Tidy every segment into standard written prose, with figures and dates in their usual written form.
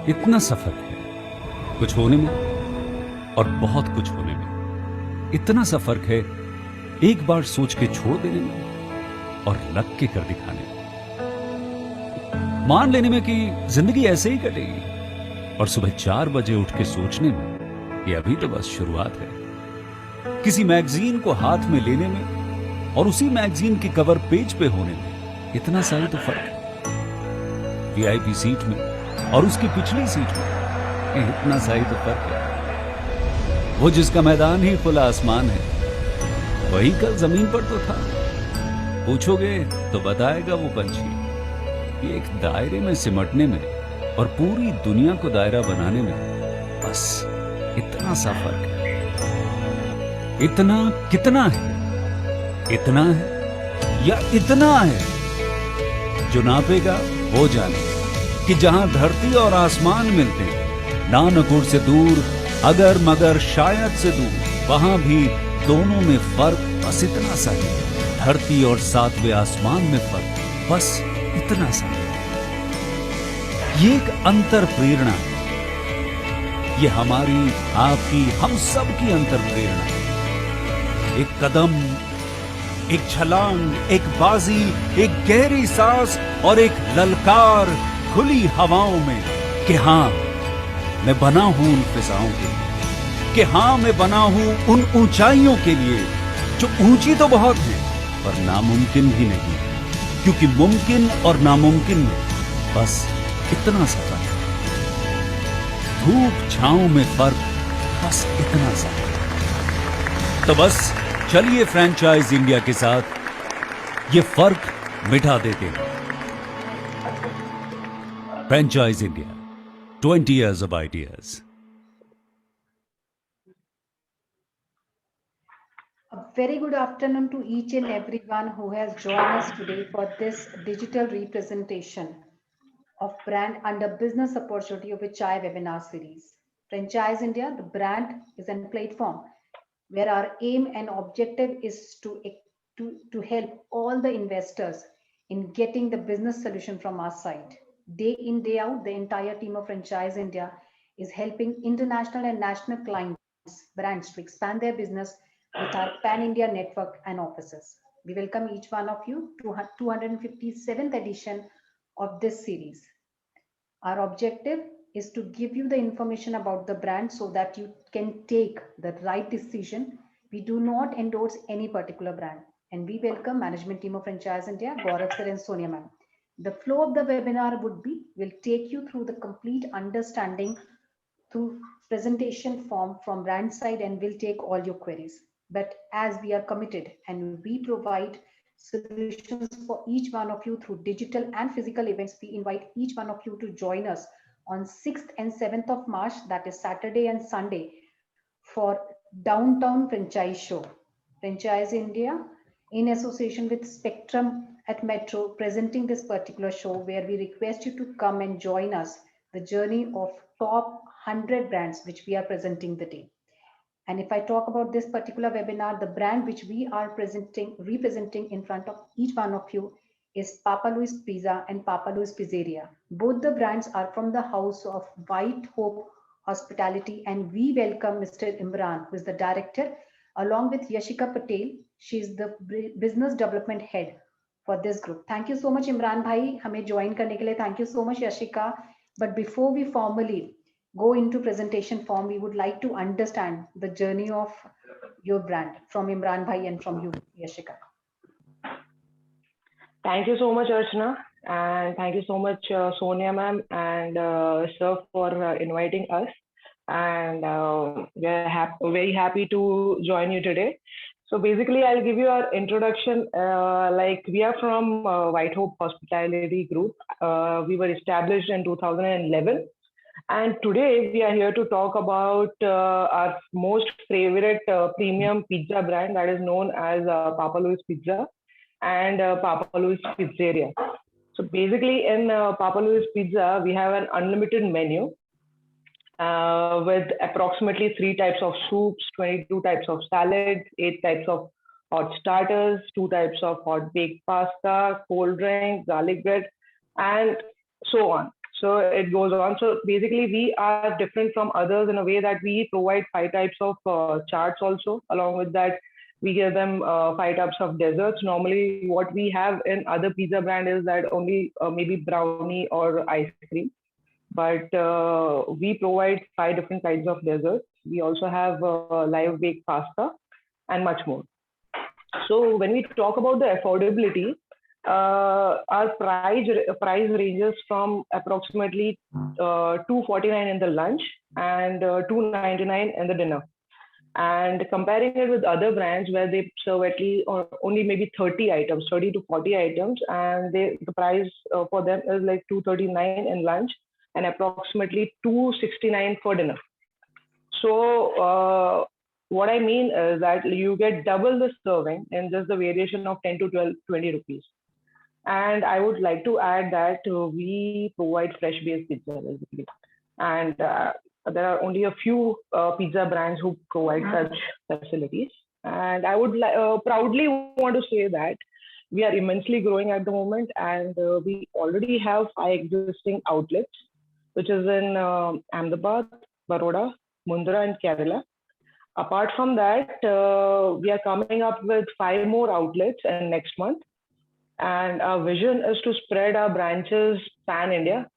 इतना सफर है कुछ होने में और बहुत कुछ होने में। इतना सा फर्क है एक बार सोच के छोड़ देने में और लग के कर दिखाने में। मान लेने में कि जिंदगी ऐसे ही कटेगी और सुबह 4 बजे उठ के सोचने में कि अभी तो बस शुरुआत है। किसी मैगजीन को हाथ में लेने में और उसी मैगजीन की कवर पेज पे होने में इतना सा ही तो फर्क है। वीआईपी सीट में और उसकी पिछली सीट में इतना सा ही तो फर्क है। वो जिसका मैदान ही खुला आसमान है वही कल जमीन पर तो था। पूछोगे तो बताएगा वो पंछी कि एक दायरे में सिमटने में और पूरी दुनिया को दायरा बनाने में बस इतना सा फर्क है। इतना कितना है? इतना है या इतना है? जो नापेगा वो जाने कि जहां धरती और आसमान मिलते हैं, नानकुर से दूर, अगर मगर शायद से दूर, वहां भी दोनों में फर्क बस इतना सा है। धरती और 7वें आसमान में फर्क बस इतना सा है। ये एक अंतर प्रेरणा है। ये हमारी, आपकी, हम सब की अंतर प्रेरणा है। एक कदम, एक छलांग, एक बाजी, एक गहरी सांस और एक ललकार खुली हवाओं में कि हाँ मैं बना हूं उन फिजाओं के लिए, कि हाँ मैं बना हूं उन ऊंचाइयों के लिए जो ऊंची तो बहुत है पर नामुमकिन भी नहीं, क्योंकि मुमकिन और नामुमकिन में बस इतना सा फर्क है। धूप छांव में फर्क बस इतना सा। तो बस चलिए फ्रेंचाइज इंडिया के साथ ये फर्क मिटा देते हैं। Franchise India, 20 years of ideas. A very good afternoon to each and everyone who has joined us today for this digital representation of brand under business opportunity of a Chai webinar series. Franchise India, the brand is a platform where our aim and objective is to help all the investors in getting the business solution from our side. Day in, day out, the entire team of Franchise India is helping international and national clients, brands to expand their business with our pan-India network and offices. We welcome each one of you to 257th edition of this series. Our objective is to give you the information about the brand so that you can take the right decision. We do not endorse any particular brand. And we welcome management team of Franchise India, Gaurav sir and Sonia ma'am. The flow of the webinar would be, we'll take you through the complete understanding through presentation form from brand side and we'll take all your queries. But as we are committed and we provide solutions for each one of you through digital and physical events, we invite each one of you to join us on 6th and 7th of March, that is Saturday and Sunday, for Downtown Franchise Show. Franchise India, in association with Spectrum at Metro, presenting this particular show where we request you to come and join us the journey of top 100 brands which we are presenting the day. And if I talk about this particular webinar, the brand which we are representing in front of each one of you is Papa Louis Pizza and Papa Louis Pizzeria. Both the brands are from the house of White Hope Hospitality, and we welcome Mr. Imran, who is the director, along with Yashika Patel. She is the business development head for this group. Thank you so much, Imran Bhai, हमें join करने के लिए. Thank you so much, Yashika. But before we formally go into presentation form, we would like to understand the journey of your brand from Imran Bhai and from you, Yashika. Thank you so much, Archana, and thank you so much, Sonia ma'am and sir for inviting us. And we're very happy to join you today. So basically, I'll give you our introduction. Like we are from White Hope Hospitality Group. We were established in 2011. And today we are here to talk about our most favorite premium pizza brand that is known as Papa Louis Pizza and Papa Louis Pizzeria. So basically in Papa Louis Pizza, we have an unlimited menu with approximately 3 types of soups, 22 types of salads, 8 types of hot starters, 2 types of hot baked pasta, cold drink, garlic bread, and so on. So it goes on. So basically, we are different from others in a way that we provide 5 types of charts also. Along with that, we give them 5 types of desserts. Normally, what we have in other pizza brand is that only maybe brownie or ice cream. But we provide 5 different kinds of desserts. We also have live baked pasta and much more. So when we talk about the affordability, our price ranges from approximately 249 in the lunch and 299 in the dinner. And comparing it with other brands where they serve at least or only maybe 30 items, 30 to 40 items, and the price for them is like 239 in lunch and approximately 269 for dinner. So what I mean is that you get double the serving in just the variation of 10 to 12, 20 rupees. And I would like to add that we provide fresh based pizza basically. And there are only a few pizza brands who provide such facilities. And I would proudly want to say that we are immensely growing at the moment, and we already have 5 existing outlets, which is in Ahmedabad, Baroda, Mundra, and Kerala. Apart from that, we are coming up with 5 more outlets in next month, and our vision is to spread our branches pan India.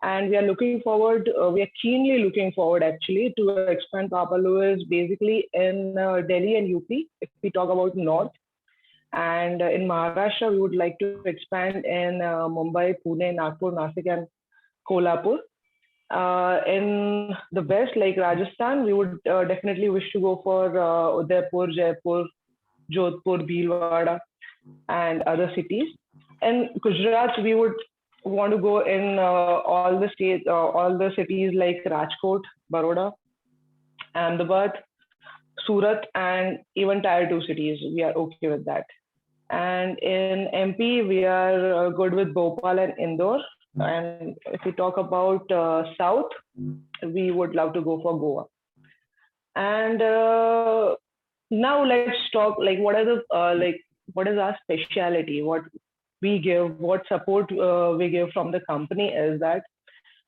And we are looking forward, we are keenly looking forward actually to expand Papa Louis basically in Delhi and UP, if we talk about North. And in Maharashtra, we would like to expand in Mumbai, Pune, Nagpur, Nasik, and Kolhapur. In the West, like Rajasthan, we would definitely wish to go for Udaipur, Jaipur, Jodhpur, Bhilwara, and other cities. In Gujarat, we would want to go in all the states, all the cities like Rajkot, Baroda, Ahmedabad, Surat, and even tier 2 cities. We are okay with that. And in MP, we are good with Bhopal and Indore. And if we talk about South, we would love to go for Goa. And now let's talk like what is our speciality? What we give, what support we give from the company is that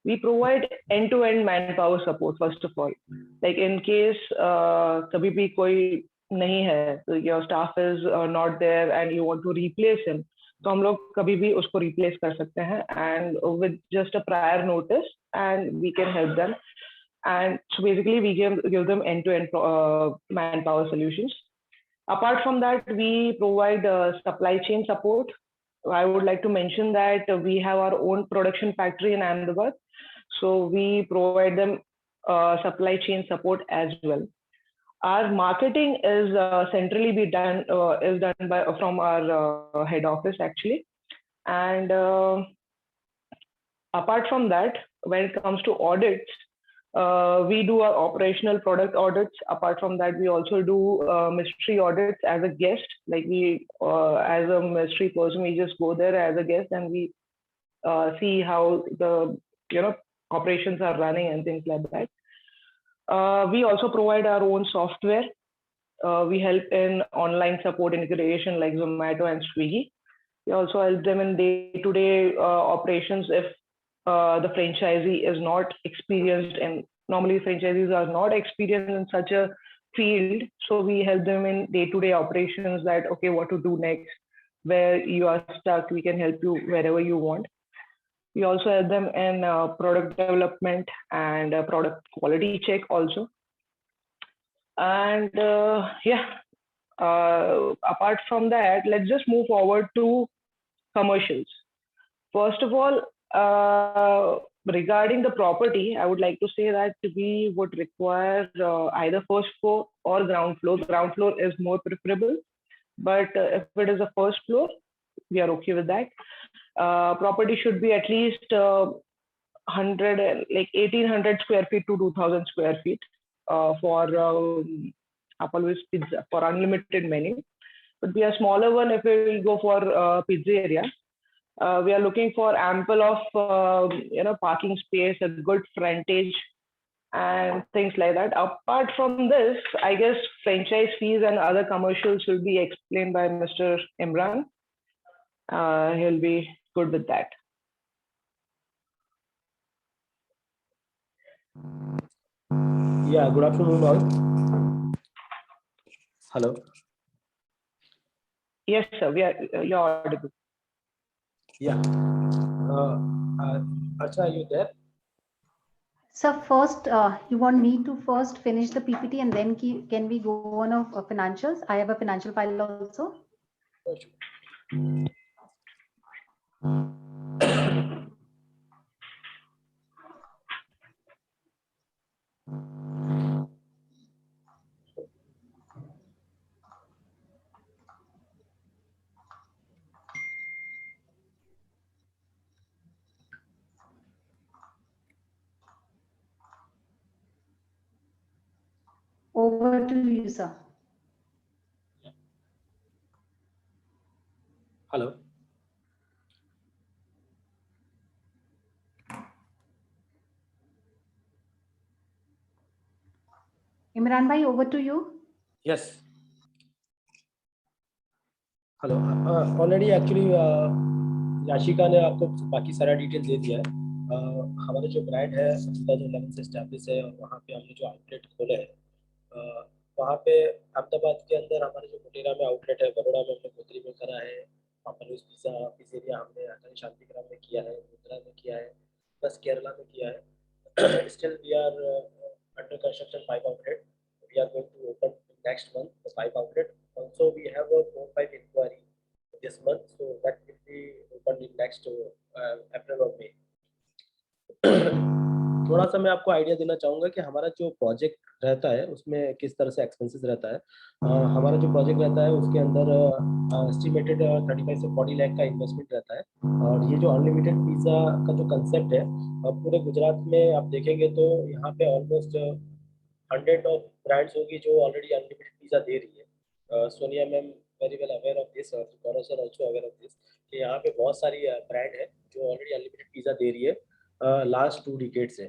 we provide end-to-end manpower support first of all. Like in case kabhi bhi koi nahi hai, so your staff is not there and you want to replace him, तो हम लोग कभी भी उसको replace कर सकते हैं and with just a prior notice and we can help them. And so basically we give them end-to-end manpower solutions. Apart from that, we provide supply chain support. I would like to mention that we have our own production factory in Ahmedabad. So we provide them supply chain support as well. Our marketing is centrally done by from our head office actually. And apart from that, when it comes to audits, we do our operational product audits. Apart from that, we also do mystery audits as a guest. Like we, as a mystery person, we just go there as a guest and we see how the operations are running and things like that. We also provide our own software. We help in online support integration like Zomato and Swiggy. We also help them in day-to-day operations if the franchisee is not experienced, and normally franchisees are not experienced in such a field. So we help them in day-to-day operations that, okay, what to do next, where you are stuck, we can help you wherever you want. We also help them in product development and product quality check also. And apart from that, let's just move forward to commercials. First of all, regarding the property, I would like to say that we would require either first floor or ground floor. Ground floor is more preferable, but if it is a first floor, we are okay with that. Property should be at least 1800 square feet to 2000 square feet for Papa Louis Pizza for unlimited menu. Would be a smaller one if we will go for pizzeria. We are looking for ample of parking space, a good frontage, and things like that. Apart from this, I guess franchise fees and other commercials will be explained by Mr. Imran. He'll be good with that. Yeah, good afternoon all. Hello. Yes, sir. You're audible. Yeah. Archana, are you there? So first, you want me to first finish the PPT and then can we go on of financials? I have a financial file also. Oh, sure. Over to you, sir. Hello. Imran bhai, over to you. Yes. Hello. Already actually Yashika ने आपको बाकी सारा detail दे दिया है. हमारा जो brand है 2011 से स्टैब्लिश है और वहाँ पे हमने जो आउटलेट खोले हैं, वहाँ पे अहमदाबाद के अंदर हमारे जो मोटेरा में आउटलेट है, बड़ोड़ा में हमने गोत्री में करा है, पापालूस पिज़्ज़ा पिज़्ज़ेरिया हमने अटल शांतिग्राम में किया है, मुद्रा में किया है, प्लस केरला में किया है. Still we are under construction 5 outlet. We are going to open next month the 5 outlet. Also, we have a 4-5 inquiry this month, so that will be opened in next April or May. थोड़ा सा मैं आपको idea देना चाहूँगा कि हमारा जो project रहता है उसमें किस तरह से एक्सपेंसेस रहता है. हमारा जो प्रोजेक्ट रहता है उसके अंदर एस्टिमेटेड 35 से 40 लाख का इन्वेस्टमेंट रहता है. और ये जो अनलिमिटेड पिज़्ज़ा का जो कंसेप्ट है, पूरे गुजरात में आप देखेंगे तो यहाँ पे ऑलमोस्ट 100 ऑफ ब्रांड्स होगी जो ऑलरेडी अनलिमिटेड पिज़्ज़ा दे रही है. Sonia ma'am very well aware of this और Gaurav sir also aware of this कि यहाँ पे बहुत सारी ब्रांड है जो ऑलरेडी अनलिमिटेड पिज़्ज़ा दे रही है लास्ट 2 डिकेड से.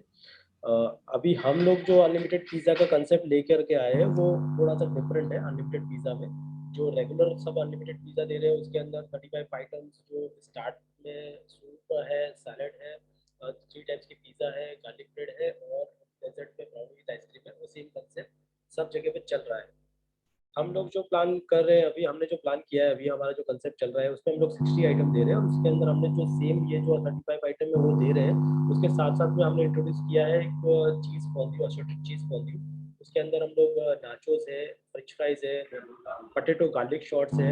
अभी हम लोग जो अनलिमिटेड पिज़्ज़ा का कंसेप्ट लेकर के आए हैं वो थोड़ा सा डिफरेंट है. अनलिमिटेड पिज़्ज़ा में जो रेगुलर सब अनलिमिटेड पिज़्ज़ा दे रहे हैं उसके अंदर 35 आइटम्स जो स्टार्ट में सूप है, सैलड है, 3 टाइप्स की पिज़्ज़ा है, गार्लिक ब्रेड है और डेजर्ट में ब्राउनी विद आइसक्रीम है. वो सेम कंसेप्ट सब जगह पे चल रहा है. हम लोग जो प्लान कर रहे हैं, अभी हमने जो प्लान किया है, अभी हमारा जो कंसेप्ट चल रहा है उसमें हम लोग 60 आइटम दे रहे हैं और उसके अंदर हमने जो सेम ये जो 35 आइटम है वो दे रहे हैं. उसके साथ साथ में हमने इंट्रोड्यूस किया है एक चीज़ फॉन्ड्यू, असॉर्टेड चीज़ फॉन्ड्यू. उसके अंदर हम लोग नाचोस है, फ्रेंच फ्राइज है, पोटैटो गार्लिक शॉट्स है.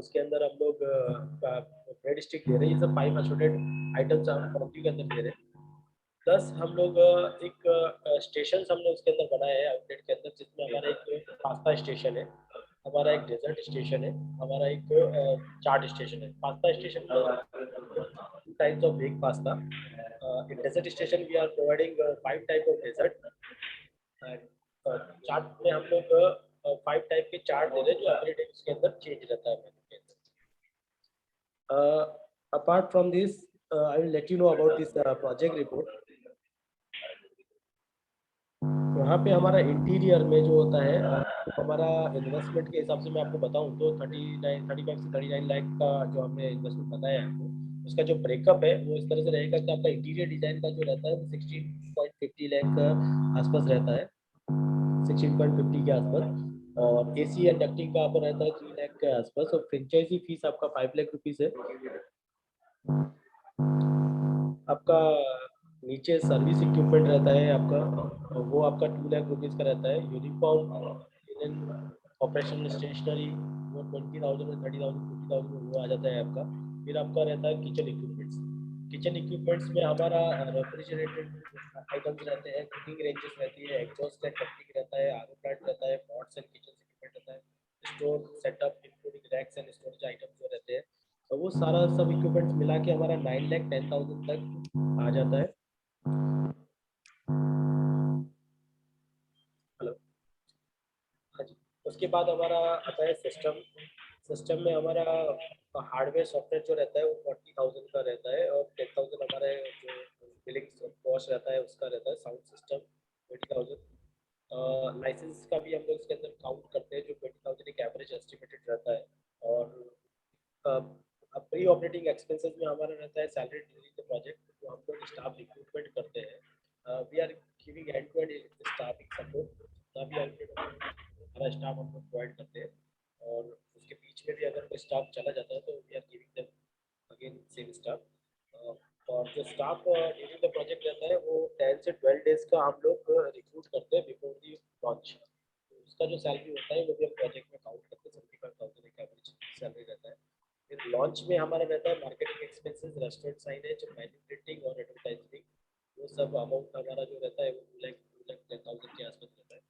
उसके अंदर हम लोग ब्रेड स्टिक दे रहे हैं. ये सब 5 असॉर्टेड आइटम्स हम फॉन्ड्यू के अंदर दे रहे हैं. प्लस हम लोग एक स्टेशन हमने उसके अंदर बनाया है आउटलेट के अंदर, जिसमें हमारा एक पास्ता स्टेशन है, हमारा एक डेजर्ट स्टेशन है, हमारा एक चाट स्टेशन है. पास्ता स्टेशन में 2 types of bake pasta. In dessert station we are providing 5 type of dessert. Chaat में हम लोग 5 टाइप के चाट दे रहे हैं जो एवरी डे उसके अंदर चेंज रहता है मेनू के अंदर. Apart from this, I will let you know about this project report. यहाँ पे हमारा इंटीरियर में जो होता है, हमारा इन्वेस्टमेंट के हिसाब से मैं आपको बताऊँ तो 35 से 39 लाख का जो हमने इन्वेस्टमेंट बताया है आपको, उसका जो ब्रेकअप है वो इस तरह से रहेगा कि आपका इंटीरियर डिजाइन का जो रहता है वो 16.50 लाख का आसपास रहता है, 16.50 के आसपास. और एसी एंड डक्टिंग का आपका रहता है 3 लाख के आसपास. और फ्रेंचाइजी फीस आपका 5 लाख रुपीज़ है. आपका नीचे सर्विस इक्विपमेंट रहता है आपका, वो आपका 2 लाख रुपीज़ का रहता है. यूनिफॉर्म, ऑपरेशन स्टेशनरी वो 20,000 में 30,000 40,000 में वो आ जाता है आपका. फिर आपका रहता है किचन इक्विपमेंट्स. किचन इक्विपमेंट्स में हमारा रेफ्रिजरेटेड आइटम्स रहते हैं, कुकिंग रेंजेस रहती है, एग्जॉस्ट एंड टेक्निक रहता है, आरओ प्लांट रहता है, पॉट्स एंड किचन इक्विपमेंट रहता है, store setup including racks and storage items जो रहते हैं. तो वो सारा सब इक्विपमेंट्स मिला के हमारा 9,10,000 तक आ जाता है. हेलो. हाँ जी. उसके बाद हमारा आता है सिस्टम. सिस्टम में हमारा हार्डवेयर सॉफ्टवेयर जो रहता है वो 40,000 का रहता है और 10,000 हमारे जो बिलिंग कॉस्ट रहता है उसका रहता है. Sound system 20,000. लाइसेंस का भी हम लोग इसके अंदर काउंट करते हैं जो 20,000 एक एवरेज एस्टिमेटेड रहता है. और प्री ऑपरेटिंग एक्सपेंसेस में हमारा रहता है सैलरी ड्यूरिंग द प्रोजेक्ट, जो हम लोग स्टाफ रिक्रूटमेंट करते हैं. We are giving end to end staffing support, जितना भी आउटलेट हमारा स्टाफ हम लोग प्रोवाइड करते हैं, और उसके बीच में भी अगर कोई स्टाफ चला जाता है तो we are giving them again same staff. और जो स्टाफ ड्यूरिंग द प्रोजेक्ट रहता है वो 10 से 12 डेज का हम लोग रिक्रूट करते हैं बिफोर दी लॉन्च। उसका जो सैलरी होता है वो भी हम प्रोजेक्ट में काउंट करते हैं, 75,000 एक एवरेज सैलरी रहता है। फिर लॉन्च में हमारा रहता है marketing expenses, restaurant signage, menu printing और एडवर्टाइजिंग, वो सब अमाउंट हमारा जो रहता है वो 2,10,000 के आसपास रहता है।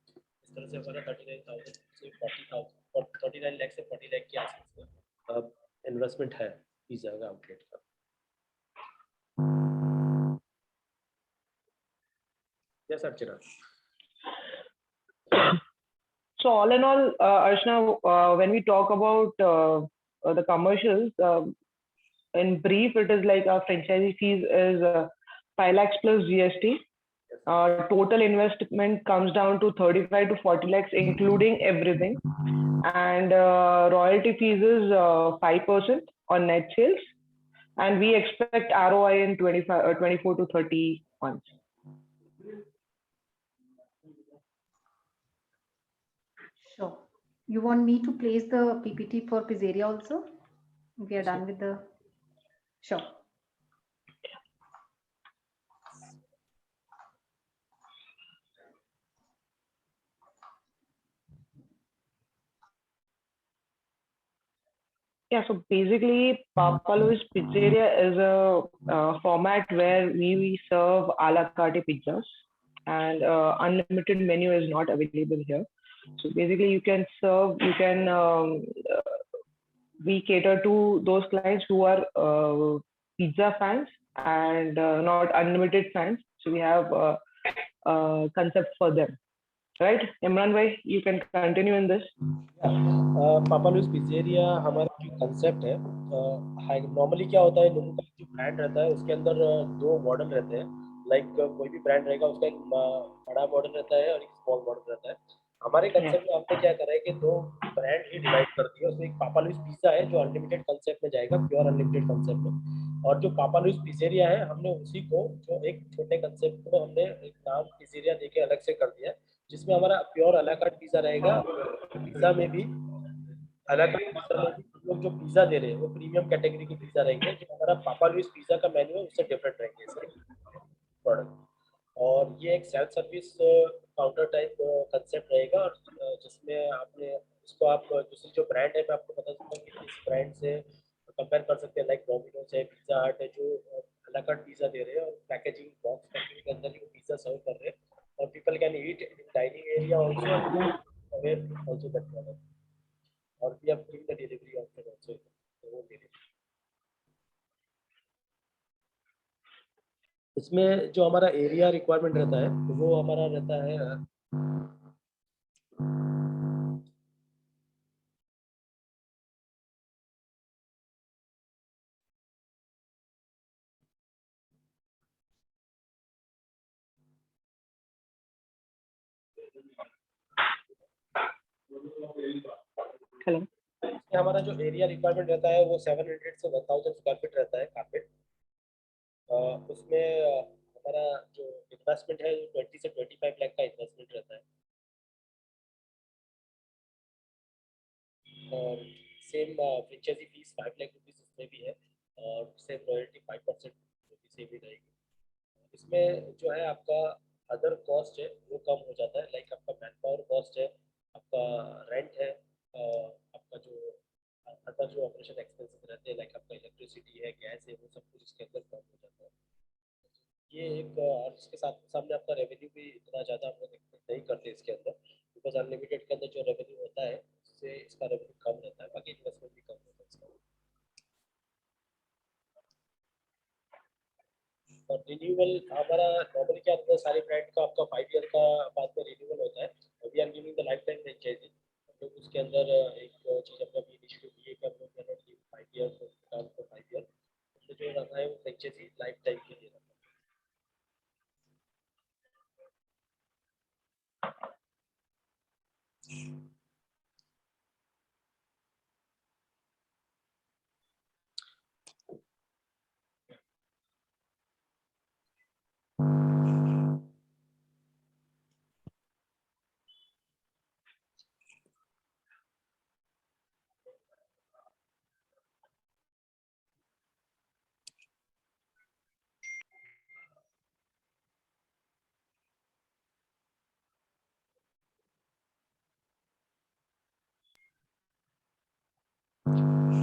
इस तरह से हमारा 39,000 से 40,000 और 39 लाख से 40 लाख के आसपास इन्वेस्टमेंट है पिज्जा का आउटलेट का। Yes Archana. So all in all, Archana, when we talk about the commercials, in brief, it is like our franchisee fees is 5 lakhs plus GST. Total investment comes down to 35 to 40 lakhs, including everything. And royalty fees is 5% on net sales. And we expect ROI in 24 to 30 months. Sure. You want me to place the PPT for Pizzeria also? We are done with the. Sure. Yeah, so basically, Papa Louis Pizzeria is a format where we serve a la carte pizzas, and unlimited menu is not available here. So basically, you can serve, we cater to those clients who are pizza fans and not unlimited fans. So we have a concept for them. Right, Imran bhai, you can continue in this. पापा Louis pizzeria हमारा जो concept है, normally क्या होता है, लोगों का जो ब्रांड रहता है उसके अंदर दो मॉडल रहते हैं। लाइक कोई भी ब्रांड रहेगा उसका एक बड़ा मॉडल रहता है और एक स्मॉल मॉडल रहता है। हमारे कंसेप्ट में आपने क्या करा है कि दो ब्रांड ही डिवाइड कर दिया। उसमें एक पापा लुइस पिज़्ज़ा है जो अनलिमिटेड कंसेप्ट में जाएगा, प्योर अनलिमिटेड कंसेप्ट में, और जो पापा लुइस पिज़्ज़ेरिया है हमने उसी को जो एक छोटे कंसेप्ट को हमने एक नाम पिज़्ज़ेरिया देके अलग से कर दिया है, जिसमें हमारा प्योर अला कार्ट पिज़्ज़ा रहेगा। पिज़्ज़ा में भी अला कार्ट पिज़्ज़ा में भी हम लोग जो पिज़्ज़ा दे रहे हैं वो प्रीमियम कैटेगरी के पिज़्ज़ा रहेंगे। जो हमारा पापा लुइस पिज़्ज़ा का मेन्यू है उससे डिफरेंट रहेंगे सारे प्रोडक्ट। और ये एक self service counter type concept रहेगा, और जिसमें आपने इसको आप दूसरी जो ब्रांड है मैं आपको बता सकता हूँ कि इस ब्रांड से कंपेयर कर सकते हैं। लाइक डोमिनोज है, पिज़्ज़ा हट है, जो अला कार्ट पिज़्ज़ा दे रहे हैं और पैकेजिंग बॉक्स पैकिंग के अंदर ही वो पिज़्ज़ा सर्व कर रहे हैं, और people can eat in dining area also aware also that product, और we have given the delivery option also, तो वो ले लें। इसमें जो हमारा एरिया रिक्वायरमेंट रहता है वो हमारा रहता है Hello. हमारा जो एरिया रिक्वायरमेंट रहता है वो 700 से 1000 स्क्वायर फीट रहता है कारपेट। उसमें हमारा जो इन्वेस्टमेंट है 20 से 25 लाख का इन्वेस्टमेंट रहता है, और same franchisee fees 5 lakh rupees इसमें भी है, और सेम रॉयल्टी 5% सेम ही रहेगी। इसमें जो है आपका अदर कॉस्ट है वो कम हो जाता है। लाइक आपका मैन पावर कॉस्ट है, आपका रेंट है, आपका जो अदर जो ऑपरेशन एक्सपेंसेस रहते हैं लाइक आपका इलेक्ट्रिसिटी है, गैस है, वो सब कुछ इसके अंदर कम हो जाता है। ये एक और इसके साथ सामने आपका रेवेन्यू भी इतना ज़्यादा हम लोग एक्सपेक्ट नहीं करते इसके अंदर, बिकॉज अनलिमिटेड के अंदर जो रेवेन्यू होता है उससे इसका रेवेन्यू कम रहता है, बाकी इन्वेस्टमेंट भी कम होता है इसका। और रिन्यूअल हमारा नॉर्मली क्या होता है, सारे ब्रांड का आपका 5 ईयर का बाद में रिन्यूअल होता है, और we are giving the life time franchisee. तो उसके अंदर एक चीज़ अपना भी इनिशिएटिव ये कि हम लोग can not give 5 year term for 5 year, तो जो रहता है वो फ्रेंचाइजी लाइफ टाइम के लिए रहता है।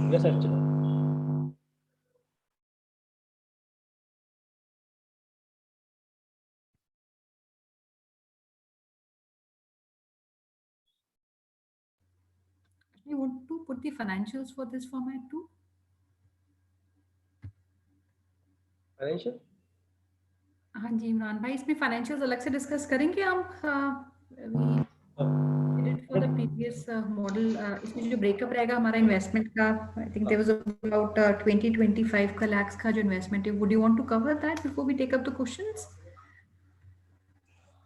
Yes, Archana. You want to put the financials for this format too? Financial? हाँ जी इमरान भाई, इसमें फाइनेंशियल्स अलग से डिस्कस करेंगे हम। We did for the previous model, इसमें जो ब्रेकअप रहेगा हमारा इन्वेस्टमेंट का, I think there was about 20-25 का lakhs का जो इन्वेस्टमेंट है, would you want to cover that before we take up the questions?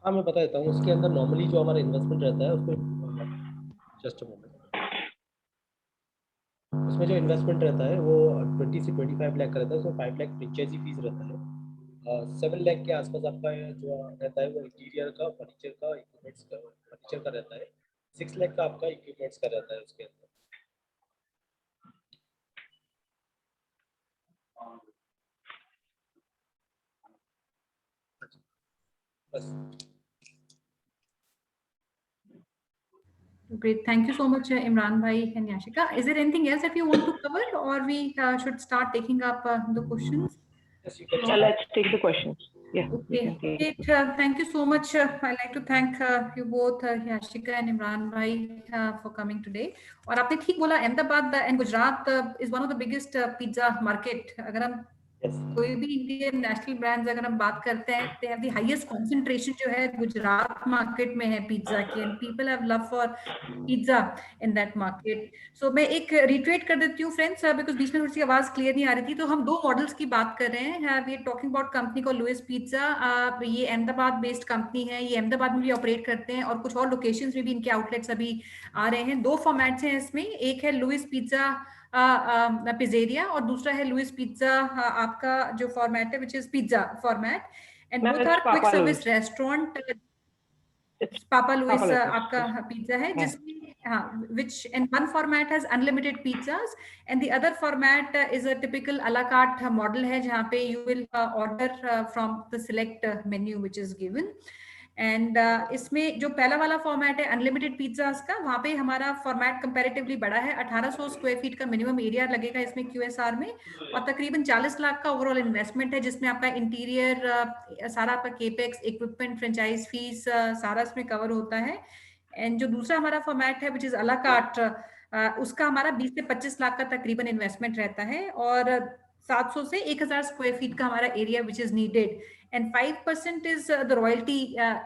हाँ मैं बता देता हूँ। उसके अंदर नॉर्मली जो हमारा इन्वेस्टमेंट रहता है उसमें जस्ट अ मोमेंट, उसमें जो इन्वेस्टमेंट रहता है वो 20 से 25 लाख का रहता है। उसमें 5 लाख फ्रेंचाइजी फीस रहता है, 7 लाख के आसपास आपका जो रहता है वो इंटीरियर का, फर्नीचर का, इक्विपमेंट्स का, फर्नीचर का रहता है। 6 लाख का आपका इक्विपमेंट्स का रहता है उसके अंदर। बस। Great, thank you so much, Imran bhai and Yashika. Is there anything else that you want to cover, or we should start taking up the questions? Yes, you can Yeah, start. let's take the questions. Yeah, we Okay, can take. great. Thank you so much. I'd like to thank you both, Yashika and Imran bhai, for coming today. और आपने ठीक बोला, Ahmedabad and Gujarat is one of the biggest pizza market. अगर हम Yes. कोई भी Indian national brands अगर हम बात करते हैं, they have the highest concentration जो है गुजरात मार्केट में है पिज्जा की, and people have love for pizza in that market. So मैं एक रिट्रेट कर देती हूँ फ्रेंड्स, बिकॉज बीच में थोड़ी सी आवाज क्लियर नहीं आ रही थी। तो हम दो मॉडल्स की बात कर रहे हैं। We are talking about company को लुइस पिज्जा। ये अहमदाबाद बेस्ड कंपनी है, ये अहमदाबाद में भी ऑपरेट करते हैं और कुछ और लोकेशंस में भी इनके आउटलेट्स अभी आ रहे हैं। दो फॉर्मेट्स हैं इसमें, एक है लुइस पिज्जा पिज़ेरिया और दूसरा है लुइस पिज्जा आपका जो फॉर्मेट है which is pizza format, and Ma'am, both it's are quick Papa service Louis. Restaurant. It's Papa Louis Papa Louis. आपका पिज्जा है, हाँ. जिसमें हाँ, which in one format has unlimited pizzas and the other format is a typical a la carte model है, जहाँ पे you will order from the select menu which is given. And इसमें जो पहला वाला फॉर्मेट है अनलिमिटेड पिज्जास का, वहाँ पे हमारा फॉर्मेट कंपैरेटिवली बड़ा है। 1800 स्क्वायर फीट का मिनिमम एरिया लगेगा इसमें क्यूएसआर में, और तकरीबन 40 लाख का ओवरऑल इन्वेस्टमेंट है, जिसमें आपका इंटीरियर सारा आपका केपेक्स, इक्विपमेंट, फ्रेंचाइज फीस सारा इसमें कवर होता है। एंड जो दूसरा हमारा फॉर्मेट है विच इज अला कार्ट, उसका हमारा 20 से 25 लाख का तकरीबन इन्वेस्टमेंट रहता है, और 700 से 1000 स्क्वायर फीट का हमारा area which is needed, and 5% is the royalty.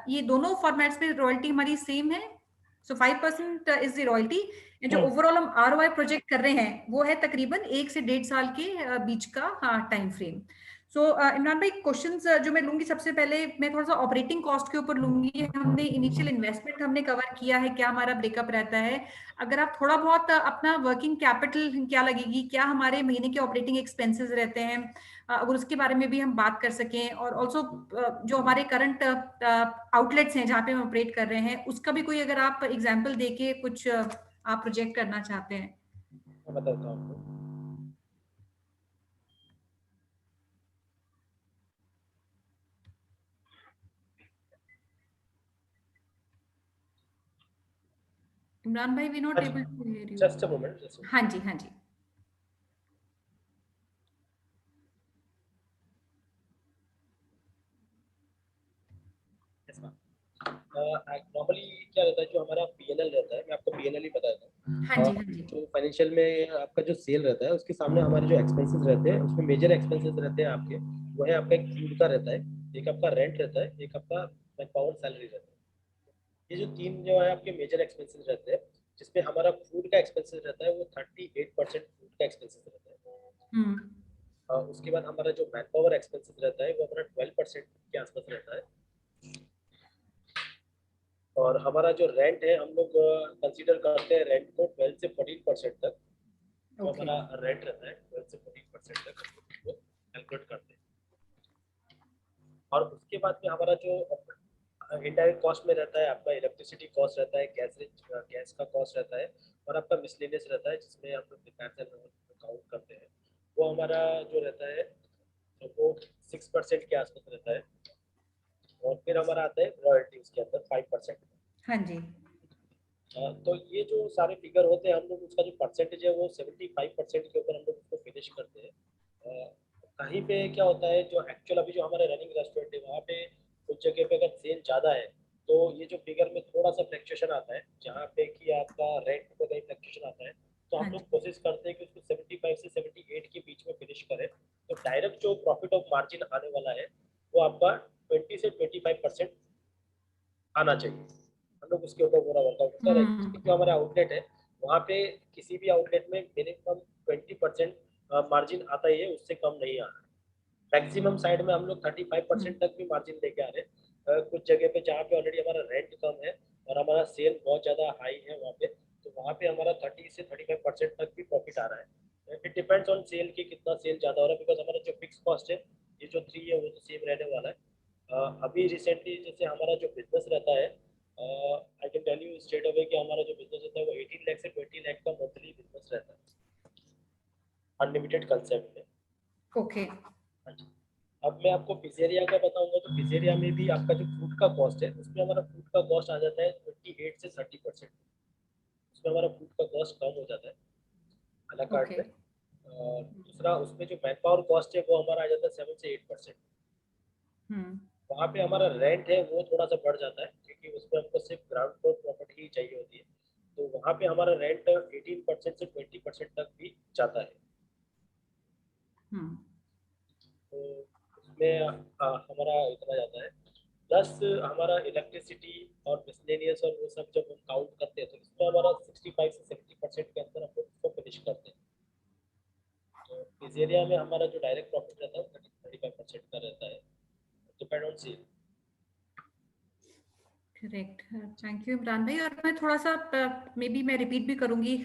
ये दोनों फॉर्मेट्स में रॉयल्टी हमारी सेम है, सो 5% इज द रॉयल्टी। जो ओवरऑल हम आरओआई प्रोजेक्ट कर रहे हैं वो है तकरीबन 1 से 1.5 साल के बीच का टाइम फ्रेम। सो इमरान भाई, क्वेश्चंस जो मैं लूंगी, सबसे पहले मैं थोड़ा सा ऑपरेटिंग कॉस्ट के ऊपर लूंगी। हमने इनिशियल इन्वेस्टमेंट हमने कवर किया है, क्या हमारा ब्रेकअप रहता है। अगर आप थोड़ा बहुत अपना वर्किंग कैपिटल क्या लगेगी, क्या हमारे महीने के ऑपरेटिंग एक्सपेंसेस रहते हैं, अगर उसके बारे में भी हम बात कर सकें, और ऑल्सो जो हमारे करंट आउटलेट्स हैं जहाँ पे हम ऑपरेट कर रहे हैं, उसका भी कोई अगर आप एग्जाम्पल देके कुछ आप प्रोजेक्ट करना चाहते हैं। मैं बताता हूँ आपको। इमरान भाई, we not able to hear you. Just a moment. हाँ जी, हाँ जी। नॉर्मली क्या रहता है, जो हमारा पीएनएल रहता है, मैं आपको पीएनएल ही बताता हूँ। हाँ जी, हाँ जी। जो फाइनेंशियल में आपका जो सेल रहता है उसके सामने हमारे जो एक्सपेंसेस रहते हैं, उसमें मेजर एक्सपेंसेस रहते हैं आपके, वो है आपका एक फूड का रहता है, एक आपका रेंट रहता है, एक आपका मैन पावर सैलरी रहता है। ये जो तीन जो है आपके मेजर एक्सपेंसेस रहते हैं, जिसमें हमारा फूड का एक्सपेंसेस रहता है वो 38% फूड का एक्सपेंसेस रहता है। उसके बाद हमारा जो मैन पावर एक्सपेंसेस रहता है वो हमारा 12% के आसपास रहता है। और हमारा जो रेंट है, हम लोग कंसीडर करते हैं रेंट को 12 से 14% तक। जो हमारा रेंट रहता है 12 से 14% तक हम लोग उसको कैलकुलेट करते हैं। और उसके बाद में हमारा जो इनडायरेक्ट कॉस्ट में रहता है, आपका इलेक्ट्रिसिटी कॉस्ट रहता है, गैस का कॉस्ट रहता है, और आपका मिसलेनियस रहता है, जिसमें हम लोग रिपेयर्स एंड काउंट करते हैं। वो हमारा जो रहता है तो वो 6% के आसपास रहता है। और फिर हमारा आता है रॉयल्टी उसके अंदर 5%। हाँ जी। तो ये जो सारे फिगर होते हैं हम लोग उसका जो परसेंटेज है वो 75% के ऊपर हम लोग उसको फिनिश करते हैं। कहीं पे क्या होता है जो एक्चुअल अभी जो हमारे रनिंग रेस्टोरेंट है वहाँ पे कुछ जगह पे अगर सेल ज़्यादा है तो ये जो फिगर में थोड़ा सा फ्लक्चुएशन आता है, जहाँ पे कि आपका रेंट में कहीं फ्लक्चुएशन आता है, तो हम हाँ लोग जी। कोशिश करते हैं कि उसको 75 से 78 के बीच में फिनिश करें। तो डायरेक्ट जो प्रॉफिट ऑफ मार्जिन आने वाला है वो आपका 20 से 25% आना चाहिए। हम लोग उसके ऊपर पूरा वर्कआउट कर रहे हैं। जो हमारा आउटलेट है वहाँ पे किसी भी आउटलेट में मिनिमम 20% मार्जिन आता ही है, उससे कम नहीं आ रहा है। मैक्सिमम साइड में हम लोग 35% तक भी मार्जिन लेके आ रहे हैं। कुछ जगह पे जहाँ पे ऑलरेडी हमारा रेंट कम है और हमारा सेल बहुत ज़्यादा हाई है वहाँ पे, तो वहाँ पे हमारा 30 से 35% तक भी प्रॉफिट आ रहा है। इट डिपेंड्स ऑन सेल की कितना सेल ज़्यादा हो रहा है, बिकॉज हमारा जो फिक्स कॉस्ट है ये जो 3 है वो तो सेम रहने वाला है। अभी रिसेंटली जैसे हमारा जो बिजनेस रहता है, I can tell you straight away कि हमारा जो बिजनेस होता है वो 18 लाख से 20 लाख का मंथली बिजनेस रहता है अनलिमिटेड कंसेप्ट में। ओके। हाँ जी। अब मैं आपको पिज़्ज़ेरिया का बताऊंगा, तो पिज़्ज़ेरिया में भी आपका जो फूड का कॉस्ट है उसमें हमारा फूड का कॉस्ट आ जाता है 28 से 30%। उसमें हमारा फूड का कॉस्ट कम हो जाता है आ ला कार्ट ओके। में। और दूसरा उसमें जो मैन पावर कॉस्ट है वो हमारा आ जाता है 7 से 8%। वहाँ पे हमारा रेंट है वो थोड़ा सा बढ़ जाता है क्योंकि उसमें हमको सिर्फ ग्राउंड फ्लोर प्रॉपर्टी ही चाहिए होती है, तो वहाँ पे हमारा रेंट 18% से 20% तक भी जाता है। तो उसमें हमारा इतना जाता है, प्लस हमारा इलेक्ट्रिसिटी और मिसलेनियस और वो सब जब हम काउंट करते हैं तो इसमें हमारा 65 से 70% के अंदर हम लोग इसको फिनिश करते हैं। तो इस एरिया में हमारा जो डायरेक्ट प्रॉफिट रहता है वो 35% का रहता है, depend on sale. Correct. Thank you Imran भाई। और मैं थोड़ा सा मे बी मैं रिपीट भी करूंगी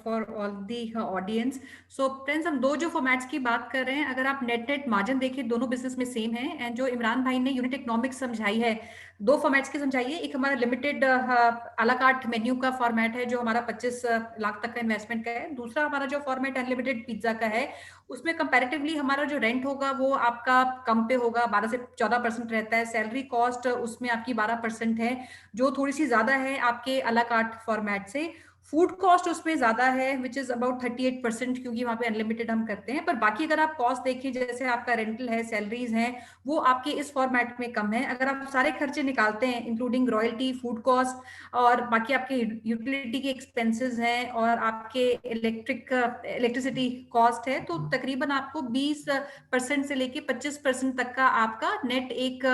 for all the audience. So friends, हम दो जो फॉर्मेट्स की बात कर रहे हैं, अगर आप नेट नेट मार्जिन देखें दोनों बिजनेस में सेम है। एंड जो इमरान भाई ने यूनिट इकोनॉमिक्स समझाई है, दो फॉर्मेट्स की समझाई है। एक हमारा लिमिटेड अला कार्ट मेन्यू का फॉर्मेट है जो हमारा 25 लाख तक का इन्वेस्टमेंट का है। दूसरा हमारा जो फॉर्मेट अनलिमिटेड पिज्जा का है, उसमें कंपैरेटिवली हमारा जो रेंट होगा वो आपका कम पे होगा, 12 से 14% रहता है। सैलरी कॉस्ट उसमें आपकी 12% है, जो थोड़ी सी ज्यादा है आपके अला कार्ट फॉर्मेट से। फूड कॉस्ट उसमें ज्यादा है विच इज अबाउट 38%, क्योंकि वहां पे अनलिमिटेड हम करते हैं। पर बाकी अगर आप कॉस्ट देखिए, जैसे आपका रेंटल है, सैलरीज हैं, वो आपके इस फॉर्मेट में कम है। अगर आप सारे खर्चे निकालते हैं इंक्लूडिंग रॉयल्टी, फूड कॉस्ट और बाकी आपके यूटिलिटी के एक्सपेंसेस हैं और आपके इलेक्ट्रिसिटी कॉस्ट है, तो तकरीबन आपको 20% से लेके 25% तक का आपका नेट एक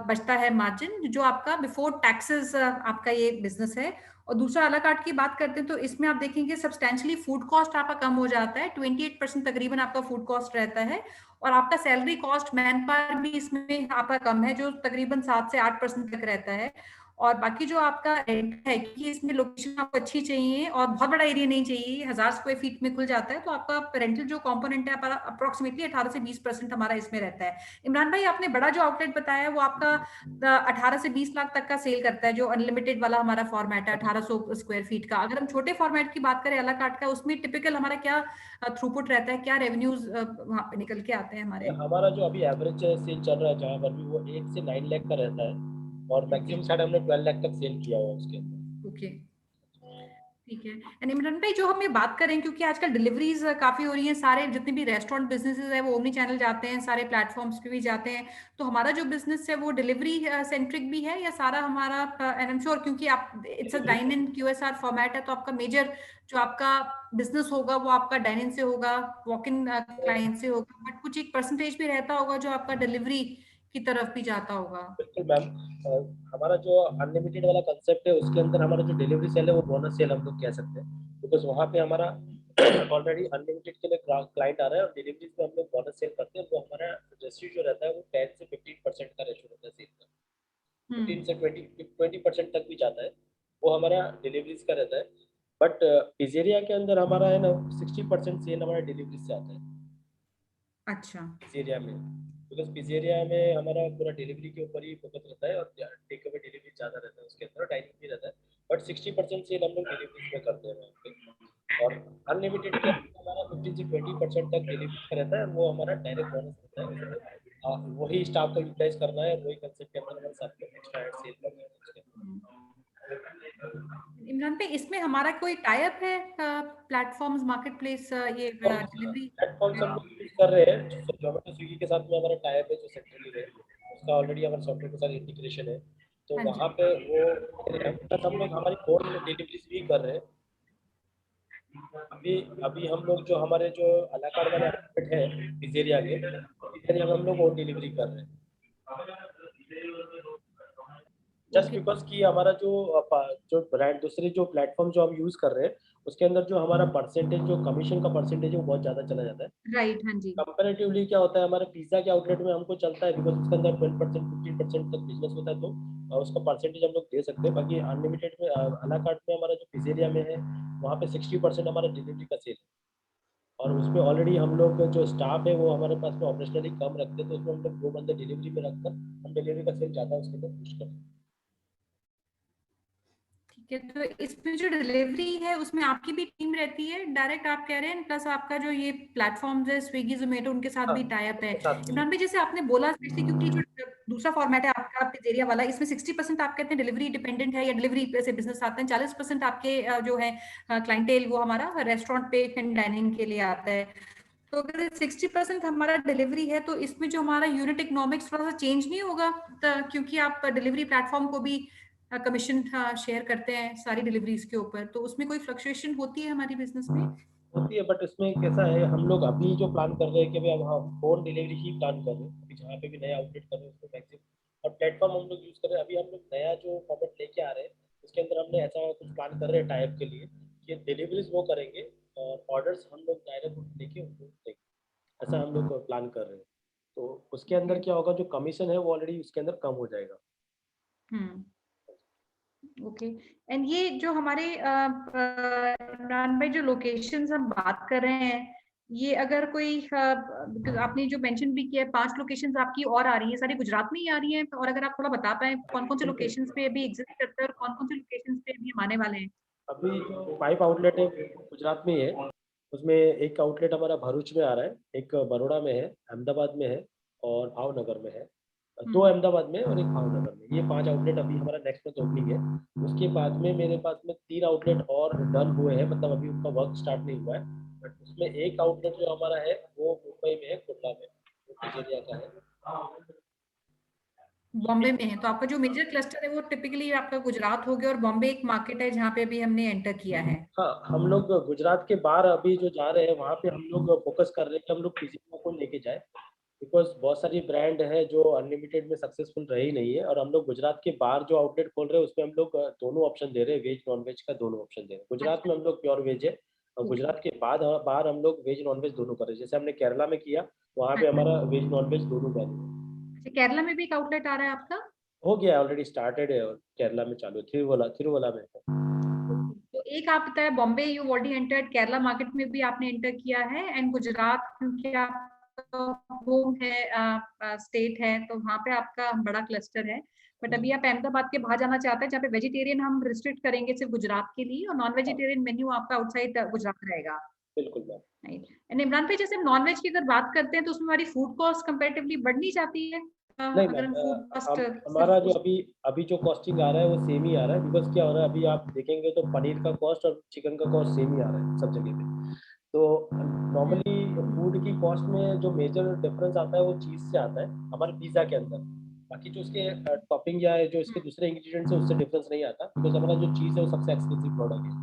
बचता है मार्जिन, जो आपका बिफोर टैक्सेस आपका ये बिजनेस है। और दूसरा अला कार्ट की बात करते हैं तो इसमें आप देखेंगे सब्सटेंशियली फूड कॉस्ट आपका कम हो जाता है। 28% तकरीबन आपका फूड कॉस्ट रहता है। और आपका सैलरी कॉस्ट, मैन पावर भी इसमें आपका कम है, जो तकरीबन 7 से 8% तक रहता है। और बाकी जो आपका रेंट है, क्योंकि इसमें लोकेशन आपको अच्छी चाहिए और बहुत बड़ा एरिया नहीं चाहिए, 1000 स्क्वायर फीट में खुल जाता है, तो आपका रेंटल जो कंपोनेंट है अप्रोक्सीमेटली 18 से 20% हमारा इसमें रहता है। इमरान भाई, आपने बड़ा जो आउटलेट बताया वो आपका 18 से 20 लाख तक का सेल करता है, जो अनलिमिटेड वाला हमारा फॉर्मेट है 1800 स्क्वायर फीट का। अगर हम छोटे फॉर्मेट की बात करें अला कार्ट का, उसमें टिपिकल हमारा क्या थ्रूपुट रहता है, क्या रेवेन्यूज वहां पे निकल के आते हैं हमारे? हमारा जो अभी एवरेज सेल चल रहा है जहाँ पर भी, वो 8 से 9 लाख का रहता है और मैक्सिमम साइड हमने 12 लाख तक सेल किया हुआ है उसके अंदर। ओके, ठीक है। एंड इमरान भाई, जो हम ये बात करें, क्योंकि आजकल डिलीवरीज काफी हो रही हैं, सारे जितने भी रेस्टोरेंट बिजनेसेस है वो ओमनी चैनल जाते हैं, सारे प्लेटफॉर्म्स पे भी जाते हैं, तो हमारा जो बिजनेस है वो डिलीवरी सेंट्रिक भी है या सारा हमारा? एंड आई एम श्योर, क्योंकि आप it's a dine in QSR format है, तो आपका मेजर जो आपका बिजनेस होगा वो आपका डाइन इन से होगा, वॉक इन क्लाइंट से होगा, बट कुछ एक परसेंटेज भी रहता होगा जो आपका डिलीवरी की तरफ भी जाता होगा। बिल्कुल मैम। हमारा जो अनलिमिटेड वाला कंसेप्ट है उसके अंदर हमारा जो डिलीवरी सेल है वो बोनस सेल हम लोग कह सकते हैं, बिकॉज वहाँ पे हमारा ऑलरेडी अनलिमिटेड के लिए क्लाइंट आ रहा है और डिलीवरीज में हम लोग बोनस सेल करते हैं। वो हमारा रेशियो जो रहता है वो 10 से 15% का रेशियो रहता है सेल का। 15 से 20% तक भी जाता है, वो हमारा डिलीवरीज का रहता है। बट पिज़्ज़ेरिया के अंदर हमारा है ना 60% सेल हमारा डिलीवरी से आता है अच्छा। पिज़्ज़ेरिया में, बिकॉज पिज़्ज़ेरिया में हमारा पूरा डिलीवरी के ऊपर ही फोकस रहता है और टेक अवे डिलीवरी ज़्यादा रहता है उसके अंदर, डाइनिंग भी रहता है। बट 60% सेल हम लोग डिलीवरी में करते हैं वहाँ पे। और अनलिमिटेड के अंदर हमारा 15 से 20% तक डिलीवरी का रहता है, वो हमारा डायरेक्ट बोनस रहता है उसमें। वही स्टाफ को यूटिलाइज करना है, वही कंसेप्ट के अंदर हमारे साथ में एक्स्ट्रा एड सेल करना है उसके अंदर। इमरान पे इसमें हमारा कोई टाई अप है प्लेटफॉर्म्स मार्केट प्लेस ये डिलीवरी प्लेटफॉर्म हम लोग यूज कर रहे हैं, जैसे जोमेटो स्विगी के साथ में हमारा टाई अप है जो सेंट्रली है, उसका ऑलरेडी हमारे सॉफ्टवेयर के साथ इंटीग्रेशन है, तो हाँ जी वहाँ पे वो प्लस हम लोग हमारी होम डिलीवरीज भी कर रहे हैं। अभी अभी हम लोग जो हमारे जो अलाकाड़ वाले आउटलेट है पिज़्ज़ेरिया के, पिज़्ज़ेरिया में हम लोग होम डिलीवरी कर रहे हैं। जस्ट ओके बिकॉज कि हमारा जो ब्रांड दूसरे जो प्लेटफॉर्म जो हम यूज कर रहे हैं उसके अंदर जो हमारा परसेंटेज जो कमीशन का परसेंटेज है वो बहुत ज़्यादा चला जाता है। राइट हाँ जी कंपैरेटिवली क्या होता है हमारे पिज्जा के आउटलेट में हमको चलता है बिकॉज उसके अंदर 12% 15% तक बिजनेस होता है, तो उसका परसेंटेज हम लोग दे सकते हैं। बाकी अनलिमिटेड में अला कार्ट में हमारा जो पिज़्ज़ेरिया में है वहाँ पे 60% हमारा डिलीवरी का सेल है, और उसमें ऑलरेडी हम लोग जो स्टाफ है वो हमारे पास में ऑपरेशनली कम रखते हैं, तो उसमें हम लोग 2 बंदे डिलीवरी में रखकर हम डिलीवरी का सेल ज़्यादा उसके अंदर पुश करते हैं। ठीक है। तो इसमें जो डिलीवरी है उसमें आपकी भी टीम रहती है डायरेक्ट आप कह रहे हैं, प्लस आपका जो ये प्लेटफॉर्म्स है स्विगी जोमेटो उनके साथ हाँ, भी टाई अप है। उसके साथ में इमरान भाई जैसे आपने बोला स्पेशली क्योंकि जो दूसरा फॉर्मेट है आपका पिज़्ज़ेरिया वाला, इसमें 60% आप कहते हैं डिलीवरी डिपेंडेंट है या डिलीवरी से बिजनेस आते हैं, 40% आपके जो है क्लाइंटेल वो हमारा रेस्टोरेंट पे एंड डाइनिंग के लिए आता है। तो अगर 60% हमारा डिलीवरी है तो इसमें जो हमारा यूनिट इकोनॉमिक्स थोड़ा सा चेंज नहीं होगा, क्योंकि आप डिलीवरी प्लेटफॉर्म को भी कमीशन शेयर करते हैं सारी डिलीवरीज के ऊपर, तो उसमें कोई फ्लक्चुएशन होती है हमारी बिजनेस में? होती है, बट इसमें कैसा है हम लोग अभी जो प्लान कर रहे हैं कि भाई अब हम होम डिलीवरी ही प्लान कर रहे हैं, अभी जहाँ पे भी नया आउटलेट कर रहे हैं उसमें मैक्सिमम, और प्लेटफॉर्म हम लोग यूज कर रहे हैं। अभी हम लोग नया जो फॉर्मेट लेके आ रहे हैं उसके अंदर हमने ऐसा कुछ प्लान कर रहे हैं टाइप के लिए कि डिलीवरीज वो करेंगे और ऑर्डर्स हम लोग डायरेक्ट लेके उनको देंगे, ऐसा हम लोग प्लान कर रहे हैं। तो उसके अंदर क्या होगा, जो कमीशन है वो ऑलरेडी उसके अंदर कम हो जाएगा। हम्म ओके। एंड ये जो हमारे इमरान भाई जो लोकेशंस हम बात कर रहे हैं, ये अगर कोई because आपने जो मेंशन भी किया है 5 लोकेशंस आपकी और आ रही है, सारी गुजरात में ही आ रही है, और अगर आप थोड़ा बता पाए कौन कौन से बिल्कुल, लोकेशंस पे अभी एग्जिस्ट करते हैं और कौन कौन से लोकेशंस पे अभी हम आने वाले हैं? अभी जो 5 आउटलेट है गुजरात में ही है, उसमें एक आउटलेट हमारा भरूच में आ रहा है, एक बड़ौदा में है, अहमदाबाद में है और भावनगर में है। 2 अहमदाबाद में और एक भावनगर में, ये 5 आउटलेट अभी हमारा नेक्स्ट मंथ ओपनिंग है। उसके बाद में मेरे पास में 3 आउटलेट और डन हुए हैं, मतलब अभी उनका वर्क स्टार्ट नहीं हुआ है, बट उसमें एक आउटलेट जो हमारा है वो मुंबई में है, कुर्ला में, वो पिज़्ज़ेरिया का है। बॉम्बे में है, तो आपका जो मेजर क्लस्टर है वो टिपिकली आपका गुजरात हो गया, और बॉम्बे एक मार्केट है जहाँ पे अभी हमने एंटर किया है। हाँ, हम लोग गुजरात के बाहर अभी जो जा रहे हैं वहाँ पे हम लोग फोकस कर रहे हैं कि हम लोग पिज़्ज़ेरिया को लेके जाए, बिकॉज बहुत सारी ब्रांड है जो अनलिमिटेड में सक्सेसफुल रही नहीं है, और हम लोग गुजरात के बाहर जो आउटलेट खोल रहे हैं उसमें हम लोग दोनों ऑप्शन दे रहे हैं, वेज नॉन वेज का दोनों ऑप्शन दे रहे हैं। गुजरात में हम लोग प्योर वेज है, और ओके। गुजरात के बाद बाहर हम लोग वेज नॉन वेज दोनों कर रहे हैं। जैसे हमने केरला में किया, वहाँ पे हमारा वेज नॉन वेज दोनों चालू है, अच्छा, केरला में भी एक आउटलेट आ रहा है आपका? हो गया ऑलरेडी स्टार्टेड है, और केरला में चालू है, थिरुवला में है। तो एक आप बताया Bombay you already entered, Kerala market में भी आपने एंटर किया है, एंड गुजरात क्योंकि आपका होम है स्टेट है तो वहाँ पे आपका बड़ा क्लस्टर है, बट अभी आप अहमदाबाद के बाहर जाना चाहते हैं जहाँ पे वेजिटेरियन हम रिस्ट्रिक्ट करेंगे सिर्फ गुजरात के लिए, और नॉन हाँ, वेजिटेरियन मेन्यू आपका आउटसाइड गुजरात रहेगा। बिल्कुल मैम। एंड इमरान भाई जैसे हम नॉन वेज की अगर बात करते हैं तो उसमें हमारी फूड कॉस्ट कंपेरेटिवली बढ़नी जाती है, नहीं अगर मैम, हम फूड कॉस्ट हम हमारा सिर्फ जो अभी अभी जो कॉस्टिंग आ रहा है वो सेम ही आ रहा है, बिकॉज क्या हो रहा है अभी आप देखेंगे तो पनीर का कॉस्ट और चिकन का कॉस्ट सेम ही आ रहा है सब जगह पे। तो नॉर्मली फूड की कॉस्ट में जो मेजर डिफरेंस आता है वो चीज़ से आता है हमारे पिज़्ज़ा के अंदर। बाकी जो उसके टॉपिंग या जो इसके दूसरे इंग्रेडिएंट्स है उससे डिफरेंस नहीं आता, बिकॉज हमारा जो चीज़ है वो सबसे एक्सपेंसिव प्रोडक्ट है,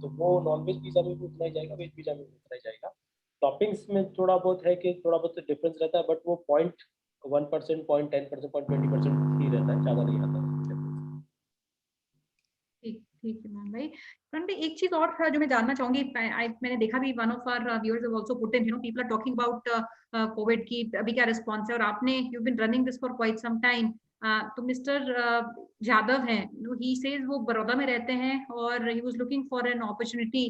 तो वो नॉन वेज पिज़्ज़ा में भी उतना ही जाएगा, वेज पिज़्ज़ा में भी उतना ही जाएगा। टॉपिंग्स में थोड़ा बहुत है कि थोड़ा बहुत डिफरेंस रहता है, बट वो 0.1%, 0.10%, 0.20% ही रहता है, ज़्यादा नहीं आता है। ठीक ठीक है मैम भाई। मैम भाई एक चीज और था जो मैं जानना चाहूंगी, मैंने देखा भी one of our viewers have also put in, you know people are talking about Covid की अभी क्या रिस्पांस है, और आपने you been running this for quite some time. तो मिस्टर यादव हैं, ही सेज वो बड़ौदा में रहते हैं और he was looking for an opportunity,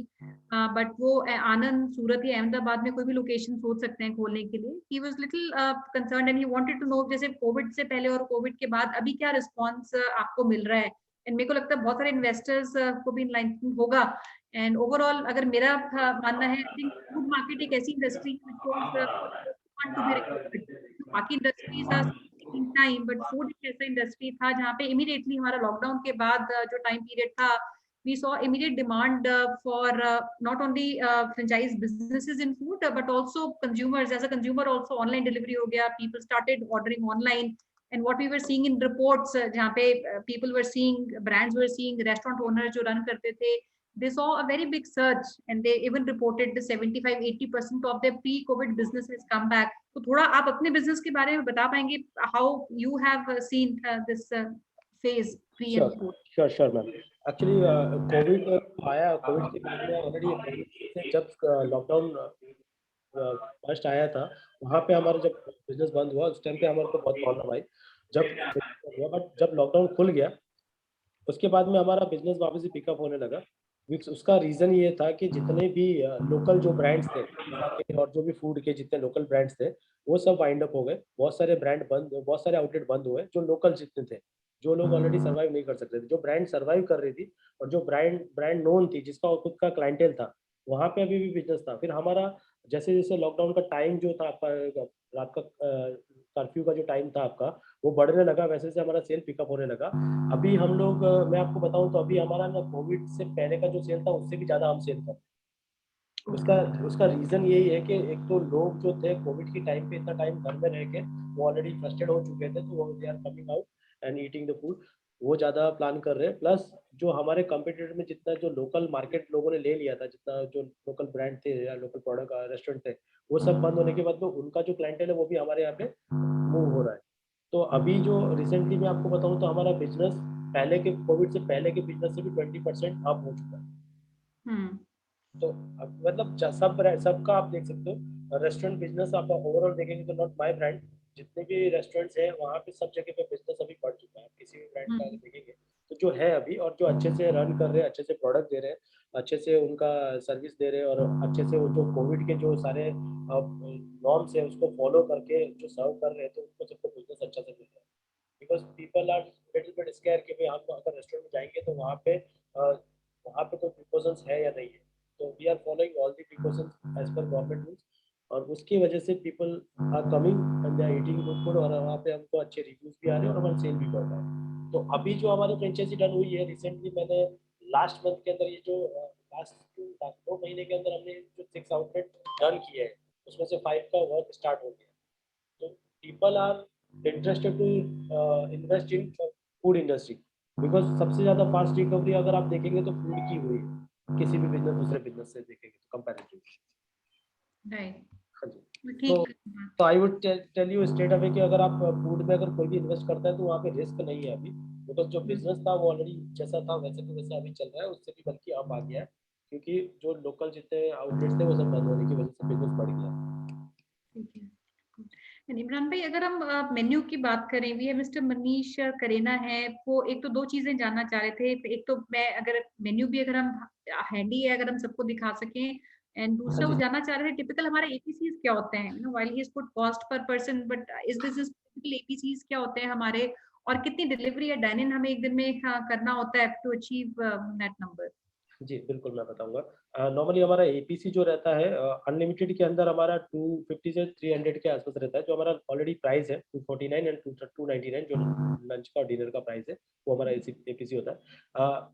but वो आनंद सूरत या अहमदाबाद में कोई भी लोकेशन सोच सकते हैं खोलने के लिए। He was little concerned and he wanted to know जैसे कोविड से पहले और कोविड के बाद अभी क्या रिस्पांस आपको मिल रहा है, एंड मेरे को लगता है बहुत सारे इन्वेस्टर्स को भी इनलाइटमेंट होगा। एंड ओवरऑल अगर मेरा मानना है, आई थिंक फूड मार्केट एक ऐसी इंडस्ट्री है which was to be recovered. बाकी industries are taking time, but food एक ऐसा इंडस्ट्री था जहाँ पे इमीडिएटली हमारा लॉकडाउन के बाद जो टाइम पीरियड था we saw immediate demand for not only franchise businesses in food, but also consumers. As a consumer also online delivery ho gaya, people started ordering online. And what we were seeing in reports, jahan pe people were seeing, brands were seeing, restaurant owners jo run karte the, they saw a very big surge, and they even reported the 75-80% of their pre-COVID business has come back. तो थोड़ा आप अपने business के बारे में बता पाएंगे, how you have seen this phase pre and post? Sure ma'am. Actually Covid आया, कोविड के बाद में ऑलरेडी कोविड से जब लॉकडाउन फर्स्ट आया था, वहाँ पे हमारा जब बिजनेस बंद हुआ उस टाइम पे हमारे को बहुत प्रॉब्लम आई। बट जब लॉकडाउन खुल गया उसके बाद में हमारा बिजनेस वापस से पिकअप होने लगा। उसका रीज़न ये था कि जितने भी लोकल जो ब्रांड्स थे और जो भी फूड के जितने लोकल ब्रांड्स थे वो सब वाइंड अप हो गए। बहुत सारे ब्रांड बंद, बहुत सारे आउटलेट बंद हुए जो लोकल जितने थे, जो लोग ऑलरेडी सर्वाइव नहीं कर सकते थे। जो ब्रांड सर्वाइव कर रही थी और जो ब्रांड नोन थी, जिसका खुद का क्लाइंटेल था, वहाँ पे अभी भी बिजनेस था। फिर हमारा जैसे जैसे लॉकडाउन का टाइम जो था आपका, रात का कर्फ्यू का जो टाइम था आपका, वो बढ़ने लगा, वैसे से हमारा सेल पिकअप होने लगा। अभी हम लोग मैं आपको बताऊं तो अभी हमारा ना कोविड से पहले का जो सेल था उससे भी ज़्यादा हम सेल कर। उसका रीज़न यही है कि एक तो लोग जो थे कोविड के टाइम पे इतना टाइम घर में रह के वो ऑलरेडी फ्रस्ट्रेट हो चुके थे, तो वो they are coming out and eating the food, वो ज़्यादा प्लान कर रहे हैं। प्लस जो हमारे कंपटीटर में जितना जो लोकल मार्केट लोगों ने ले लिया था, जितना जो लोकल ब्रांड थे या लोकल प्रोडक्ट रेस्टोरेंट थे, वो सब बंद होने के बाद में उनका जो क्लाइंटेल है वो भी हमारे यहाँ पे मूव हो रहा है। तो अभी जो रिसेंटली मैं आपको बताऊँ तो हमारा बिजनेस पहले के कोविड से पहले के बिजनेस से भी 20% अप हो चुका है। तो मतलब सबका आप देख सकते हो। रेस्टोरेंट बिजनेस आप ओवरऑल देखेंगे तो नॉट माय ब्रांड, जितने भी रेस्टोरेंट्स हैं वहाँ पे सब जगह पे बिजनेस अभी बढ़ चुका है। किसी भी ब्रांड का अगर देखेंगे तो जो है अभी, और जो अच्छे से रन कर रहे हैं, अच्छे से प्रोडक्ट दे रहे हैं, अच्छे से उनका सर्विस दे रहे हैं, और अच्छे से वो जो कोविड के जो सारे नॉर्म्स है उसको फॉलो करके जो सर्व कर रहे हैं, तो उनको सबको बिजनेस अच्छा से मिल रहा है। Because people are little bit scare कि भाई हम अगर रेस्टोरेंट में जाएंगे तो वहाँ पे कोई प्रिकॉशंस है या नहीं है। तो we are following all the precautions as per government rules, और उसकी वजह से people are coming and they are eating good food, और वहाँ पे हमको अच्छे रिव्यूज भी आ रहे हैं और हमारा सेल भी बढ़ रहा है। तो अभी जो हमारी फ्रेंचाइजी डन हुई है रिसेंटली, मैंने लास्ट मंथ के अंदर ये जो लास्ट 2 महीने के अंदर हमने जो 6 आउटलेट डन किए हैं उसमें से 5 का वर्क स्टार्ट हो गया। तो people are interested to invest in food industry, because सबसे ज़्यादा फास्ट रिकवरी अगर आप देखेंगे तो फूड की हुई है, किसी भी बिजनेस दूसरे बिजनेस से देखेंगे तो कंपैरेटिवली। राइट, हाँ जी। ठीक। तो I would tell you straight away कि अगर आप फूड में अगर कोई भी इन्वेस्ट करता है तो वहाँ पे रिस्क नहीं है अभी, बिकॉज जो बिजनेस था वो ऑलरेडी जैसा था वैसे तो वैसे अभी चल रहा है, उससे भी बल्कि अप आ गया है, क्योंकि जो लोकल जितने आउटलेट्स थे वो सब बंद होने की वजह से बिजनेस बढ़ गया। ठीक है। And इमरान भाई, अगर हम मेन्यू की बात करें, भी है मिस्टर मनीष करेना है, वो एक तो 2 चीजें जानना चाह रहे थे। एक तो मैं अगर मेन्यू भी अगर हम हैंडी है, अगर हम सबको दिखा सकें, एंड दूसरा वो जानना चाह रहे थे टिपिकल हमारे एपीसीज क्या होते हैं, while he is put cost per person, but is this typical APCs क्या होते हैं हमारे, और कितनी डिलीवरी या डाइन इन हमें एक दिन में करना होता है टू अचीव नेट नंबर? जी, बिल्कुल मैं बताऊँगा। नॉर्मली हमारा एपीसी जो रहता है अनलिमिटेड के अंदर हमारा 250 से 300 के आसपास रहता है। जो हमारा ऑलरेडी प्राइस है 249 एंड 299, जो लंच का और डिनर का प्राइस है, वो हमारा एपीसी होता है।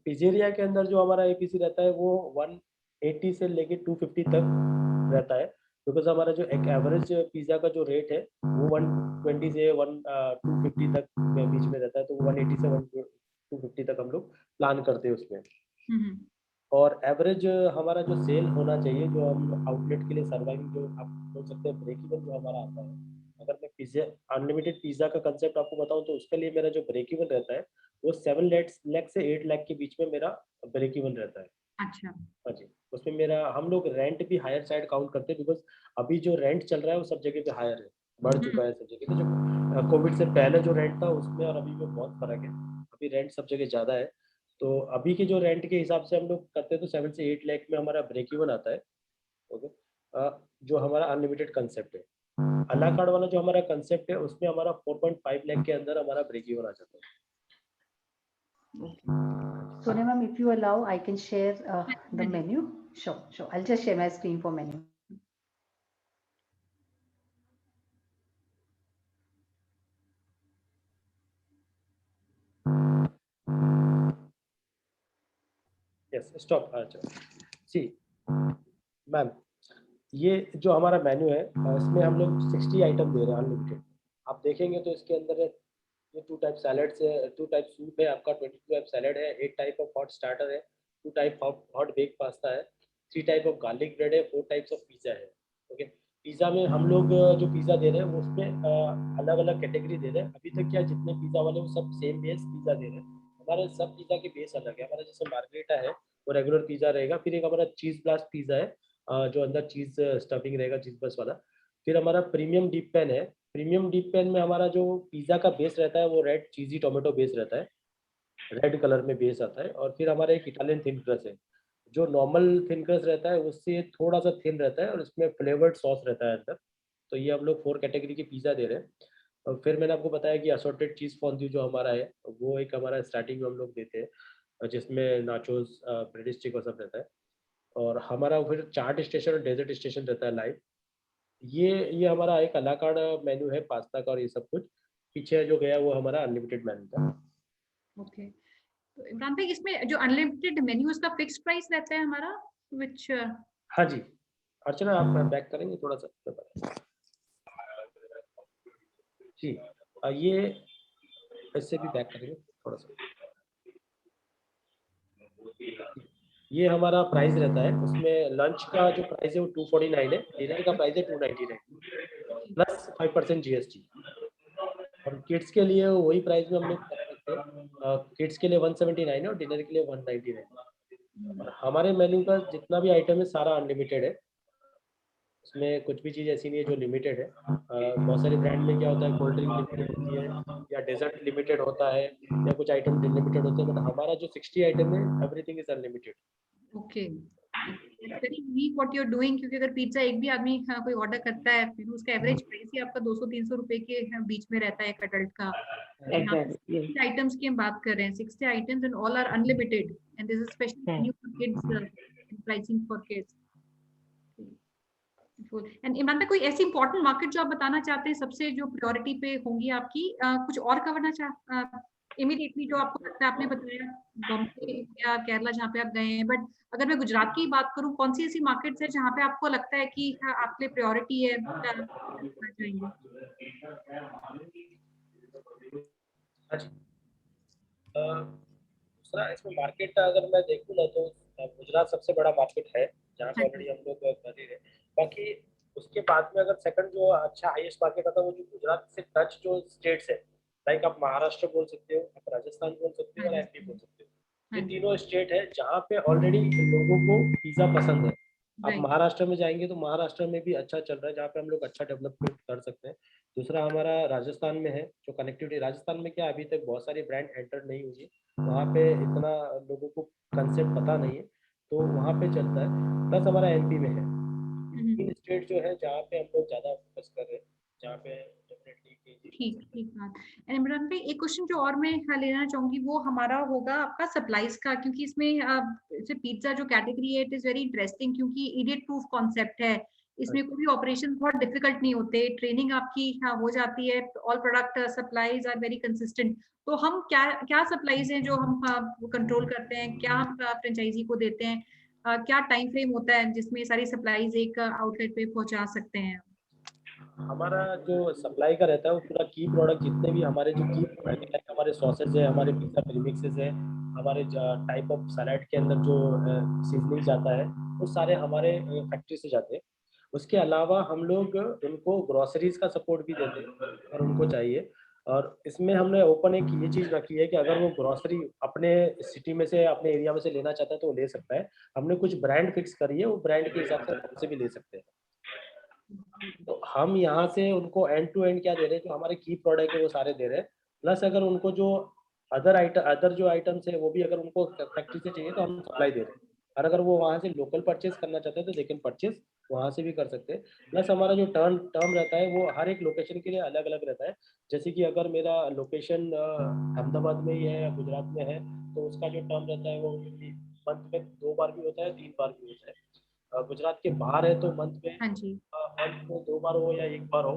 पिज़्ज़ेरिया के अंदर जो हमारा एपीसी रहता है वो 180 से लेके 250 तक रहता है। बिकॉज़ हमारा जो एक एवरेज पिज़्ज़ा का जो रेट है वो 120 से 250 तक के बीच में रहता है। तो 180 से 250 तक हम लोग प्लान करते हैं उसमें। और एवरेज हमारा जो सेल होना चाहिए, जो हम आउटलेट के लिए सर्वाइविंग, जो आप बोल सकते हैं ब्रेक इवन जो हमारा आता है। अगर मैं पिज़्ज़ा अनलिमिटेड पिज़्ज़ा का कंसेप्ट आपको बताऊँ तो उसके लिए मेरा जो ब्रेक इवन रहता है वो 7 लाख से 8 लाख के बीच में मेरा ब्रेक इवन रहता है। अच्छा। हाँ जी, उसमें मेरा हम लोग रेंट भी हायर साइड काउंट करते हैं, बिकॉज़ अभी जो रेंट चल रहा है वो सब जगह पे हायर है, बढ़ चुका है सब जगह पे। जो कोविड से पहले जो रेंट था उसमें और अभी में बहुत फ़र्क है। अभी रेंट सब जगह ज़्यादा है। तो अभी के जो रेंट के हिसाब से हम लोग करते हैं तो 7 से 8 लाख में हमारा ब्रेक इवन आता है। ओके। जो हमारा अनलिमिटेड कंसेप्ट है। आ ला कार्ड वाला जो हमारा कंसेप्ट है उसमें हमारा 4.5 लाख के अंदर हमारा ब्रेक इवन आ जाता है। Sonia ma'am, if you allow, I can share the menu. Sure. I'll just share my screen for menu. Yes stop. अच्छा सी मैम, ये जो हमारा मेन्यू है इसमें हम लोग 60 आइटम दे रहे हैं अनलिमिटेड। आप देखेंगे तो इसके अंदर ये 2 टाइप सैलेड्स है, 2 टाइप सूप है आपका, 22 टाइप सैलेड है, 8 टाइप ऑफ हॉट स्टार्टर है, 2 type of hot bake pasta है, 3 टाइप ऑफ गार्लिक ब्रेड है, 4 टाइप्स ऑफ पिज़्ज़ा है। ओके, पिज़्ज़ा में हम लोग जो पिज़्ज़ा दे रहे हैं वो उसमें अलग अलग कैटेगरी दे रहे हैं। अभी तक क्या जितने पिज़्ज़ा वाले वो सब सेम बेस पिज़्ज़ा दे रहे हैं। हमारे सब पिज़्ज़ा के बेस अलग है। हमारा जैसे मार्गरेटा है वो रेगुलर पिज़्ज़ा रहेगा, फिर एक हमारा चीज़ ब्लास्ट पिज़्ज़ा है जो अंदर चीज़ स्टफिंग रहेगा चीज़ बस वाला। फिर हमारा प्रीमियम डीप पैन है। प्रीमियम डीप पैन में हमारा जो पिज़्ज़ा का बेस रहता है वो रेड चीज़ी टोमेटो बेस रहता है, रेड कलर में बेस आता है। और फिर हमारा एक इटालियन थिन क्रस्ट है, जो नॉर्मल थिन क्रस्ट रहता है उससे थोड़ा सा थिन रहता है और इसमें फ्लेवर्ड सॉस रहता है अंदर। तो ये हम लोग 4 कैटेगरी के पिज़्ज़ा दे रहे हैं। और फिर मैंने आपको बताया कि असॉर्टेड चीज़ फॉन्ड्यू जो हमारा है वो एक हमारा स्टार्टिंग में हम लोग देते हैं, जिसमें नाचोस ब्रेड स्टिक और सब रहता है। और हमारा फिर चार्ट स्टेशन और डेजर्ट स्टेशन रहता है लाइव। ये हमारा एक अला कार्ड मेन्यू है पास्ता का और ये सब कुछ। पीछे जो गया वो हमारा अनलिमिटेड मेन्यू था। ओके, तो इमरान भाई इसमें जो अनलिमिटेड मेन्यू उसका फिक्स्ड प्राइस रहता है हमारा, व्हिच हाँ जी, अर्चना आप बैक करेंगे थोड़ा सा जी। ये इससे भी बैक करेंगे थोड़ा सा। ये हमारा प्राइस रहता है, उसमें लंच का जो प्राइस है वो 249 है, डिनर का प्राइस है 299 प्लस 5% जीएसटी। और किड्स के लिए वही प्राइस में हम लोग कर सकते हैं। किड्स के लिए 179 है और डिनर के लिए 199। और हमारे मेन्यू का जितना भी आइटम है सारा अनलिमिटेड है, उसमें कुछ भी चीज़ ऐसी नहीं है जो लिमिटेड है। बहुत सारे ब्रांड में क्या होता है, कोल्ड ड्रिंक लिमिटेड होती है या डेजर्ट लिमिटेड होता है या कुछ आइटम लिमिटेड होते हैं, बट हमारा जो 60 आइटम है everything is unlimited. Okay, very unique what you are doing, क्योंकि अगर पिज्जा एक भी आदमी कोई ऑर्डर करता है फिर उसका एवरेज प्राइस ही आपका 200-300 रुपए के बीच में रहता है एक अडल्ट का। Exactly. आइटम्स की हम बात कर रहे हैं, 60 items and all are unlimited and this is special menu for kids, pricing for kids. And Imran भाई कोई ऐसी इंपॉर्टेंट मार्केट जो आप बताना चाहते हैं सबसे जो प्रायोरिटी पे होंगी आपकी, कुछ और कवर करना इमीडिएटली जो आपको लगता है, आपने बताया बॉम्बे या केरला जहाँ पे आप गए हैं, बट अगर मैं गुजरात की बात करूँ कौन सी ऐसी मार्केट्स है जहाँ पे आपको लगता है कि आपके लिए प्रायोरिटी है, जाएंगे? अच्छा, दूसरा इसमें मार्केट अगर मैं देखूँ ना तो गुजरात सबसे बड़ा मार्केट है जहाँ पे ऑलरेडी हम लोग कर ही रहे। बाकी उसके बाद में अगर सेकंड जो अच्छा हाईएस्ट मार्केट आता है वो जो गुजरात से टच जो स्टेट्स है, लाइक आप महाराष्ट्र बोल सकते हो, आप राजस्थान बोल सकते हो और एमपी बोल सकते हो। ये तीनों स्टेट है जहाँ पे ऑलरेडी लोगों को पिज्जा पसंद है। आप महाराष्ट्र में जाएंगे तो महाराष्ट्र में भी अच्छा चल रहा है, जहाँ पे हम लोग अच्छा डेवलपमेंट कर सकते हैं। दूसरा हमारा राजस्थान में है जो कनेक्टिविटी, राजस्थान में क्या अभी तक बहुत सारी ब्रांड एंटर नहीं हुई है, वहाँ पे इतना लोगों को कंसेप्ट पता नहीं है, तो वहाँ पे चलता है। प्लस हमारा एमपी में है, तीन स्टेट जो है जहाँ पे हम लोग ज्यादा फोकस कर रहे हैं, जहाँ पे डेफिनेटली ठीक बात। एंड इमरान भाई एक क्वेश्चन जो और मैं लेना चाहूंगी वो हमारा होगा आपका सप्लाईज का, क्योंकि इसमें जैसे पिज्जा जो कैटेगरी है इट इज वेरी इंटरेस्टिंग क्योंकि इडियट प्रूफ कॉन्सेप्ट है, इसमें कोई भी ऑपरेशन बहुत डिफिकल्ट नहीं होते, ट्रेनिंग आपकी हो जाती है, all product supplies are very consistent. तो हम क्या क्या सप्लाईज हैं जो हम कंट्रोल करते हैं, क्या हम फ्रेंचाइजी को देते हैं, क्या टाइम फ्रेम होता है जिसमें सारी सप्लाईज एक आउटलेट पे पहुंचा सकते हैं? हमारा जो सप्लाई का रहता है वो पूरा की प्रोडक्ट, जितने भी हमारे जो की प्रोडक्ट है, हमारे सॉसेज है, हमारे पिज्जा प्रीमिक्सेस है, हमारे टाइप ऑफ सलाद के अंदर जो सीजनिंग जाता है वो सारे हमारे फैक्ट्री से जाते हैं। उसके अलावा हम लोग उनको ग्रोसरीज का सपोर्ट भी देते हैं और उनको चाहिए। और इसमें हमने ओपन एक ये चीज़ रखी है कि अगर वो ग्रोसरी अपने सिटी में से अपने एरिया में से लेना चाहता है तो वो ले सकता है। हमने कुछ ब्रांड फिक्स करी है, वो ब्रांड के हिसाब से हमसे भी ले सकते हैं। तो हम यहाँ से उनको एंड टू एंड क्या दे रहे हैं, जो हमारे की प्रोडक्ट है वो सारे दे रहे हैं। प्लस अगर उनको जो अदर जो आइटम्स है वो भी अगर उनको फैक्ट्री से चाहिए तो हम सप्लाई दे रहे हैं। और अगर वो वहाँ से लोकल परचेज करना चाहते हैं तो दे कैन परचेज, वहाँ से भी कर सकते हैं। प्लस हमारा जो टर्म रहता है वो हर एक लोकेशन के लिए अलग अलग रहता है। जैसे कि अगर मेरा लोकेशन अहमदाबाद में ही है या गुजरात में है तो उसका जो टर्म रहता है वो मंथ में 2 बार भी होता है, 3 बार भी होता है। गुजरात के बाहर है तो मंथ में हाँ जी, मंथ में 2 बार हो या 1 बार हो।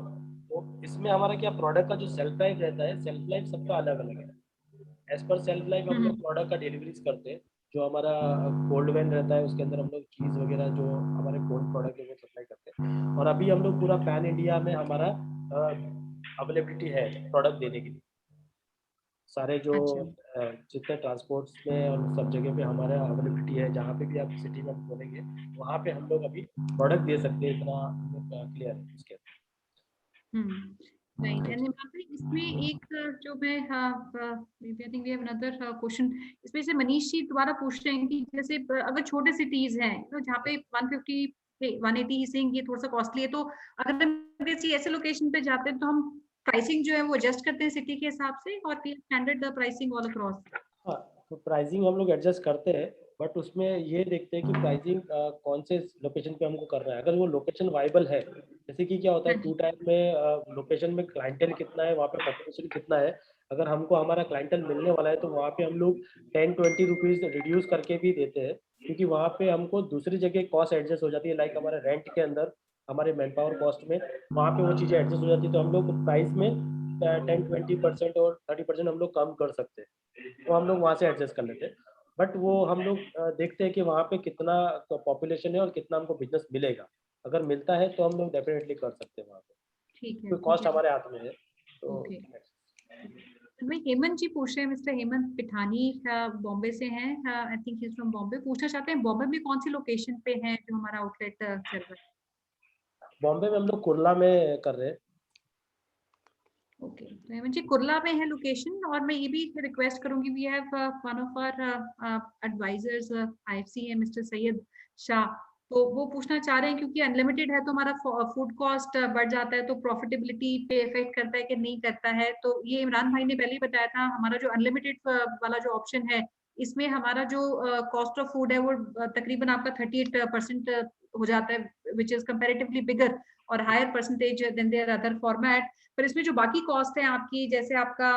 तो इसमें हमारा क्या प्रोडक्ट का जो सेल्फ लाइफ रहता है, सेल्फ लाइफ सबका अलग अलग है। एज पर सेल्फ लाइफ हम लोग प्रोडक्ट का डिलीवरीज करते हैं। जो हमारा कोल्ड वैन रहता है उसके अंदर हम लोग चीज़ वगैरह जो हमारे कोल्ड प्रोडक्ट है वो सप्लाई करते हैं। और अभी हम लोग पूरा पैन इंडिया में हमारा अवेलेबिलिटी है प्रोडक्ट देने के लिए। सारे जो अच्छा। जितने ट्रांसपोर्ट्स में और सब जगह पे हमारा अवेलेबिलिटी है, जहाँ पे भी आप सिटी में हम बोलेंगे वहाँ पे हम लोग अभी प्रोडक्ट दे सकते हैं, इतना हम लोग क्लियर है उसके राइट। एंड इसमें एक जो मैं I think we have another question इसमें से मनीष जी दोबारा पूछ रहे हैं कि जैसे अगर छोटे सिटीज हैं तो जहाँ पे 150 180 ही सेइंग ये थोड़ा सा कॉस्टली है, तो अगर हम किसी ऐसे लोकेशन पे जाते हैं तो हम प्राइसिंग जो है वो एडजस्ट करते हैं सिटी के हिसाब से, और फिर स्टैंडर्ड प्राइसिंग ऑल अक्रॉस? हाँ, तो प्राइसिंग हम लोग एडजस्ट करते हैं, बट उसमें ये देखते हैं कि प्राइसिंग कौन से लोकेशन पे हमको करना है। अगर वो लोकेशन वाइबल है, जैसे कि क्या होता है हाँ जी। टू टाइम में लोकेशन में क्लाइंटेल कितना है, वहाँ पे पॉपुलेशन कितना है, अगर हमको हमारा क्लाइंटेल मिलने वाला है तो वहाँ पे हम लोग 10-20 रुपीज़ रिड्यूस करके भी देते हैं, क्योंकि वहाँ पे हमको दूसरी जगह कॉस्ट एडजस्ट हो जाती है। लाइक हमारे रेंट के अंदर, हमारे मैन पावर कॉस्ट में वहाँ पे वो चीज़ें एडजस्ट हो जाती है, तो हम लोग प्राइस में 10-20% और 30% हम लोग कम कर सकते हैं, तो हम लोग वहाँ से एडजस्ट कर लेते हैं। बट वो हम लोग देखते हैं कि वहाँ पे कितना पॉपुलेशन है और कितना हमको बिजनेस मिलेगा। अगर मिलता है तो हम लोग डेफिनेटली कर सकते हैं वहाँ पे, ठीक है, कोई ठीक कॉस्ट है। हमारे हाथ में है तो। ओके। भाई हेमंत जी पूछ रहे हैं, मिस्टर हेमंत पिठानी बॉम्बे से हैं, I think he is from Bombay, पूछना चाहते हैं बॉम्बे में कौन सी लोकेशन पे है जो हमारा आउटलेट चल रहा है? बॉम्बे में हम लोग कुर्ला में कर रहे हैं। ओके, तो हेमंत जी कुर्ला में है लोकेशन, और मैं ये भी रिक्वेस्ट करूंगी, we have one of our advisors IFC है मिस्टर सैयद शाह, तो वो पूछना चाह रहे हैं क्योंकि अनलिमिटेड है तो हमारा फूड कॉस्ट बढ़ जाता है, तो प्रॉफिटेबिलिटी पे इफेक्ट करता है कि नहीं करता है। तो ये इमरान भाई ने पहले ही बताया था, हमारा जो अनलिमिटेड वाला जो ऑप्शन है इसमें हमारा जो कॉस्ट ऑफ फूड है वो तकरीबन आपका 38% हो जाता है, विच इज कंपेरेटिवली बिगर और higher percentage than their other format. पर इसमें जो बाकी कॉस्ट है आपकी, जैसे आपका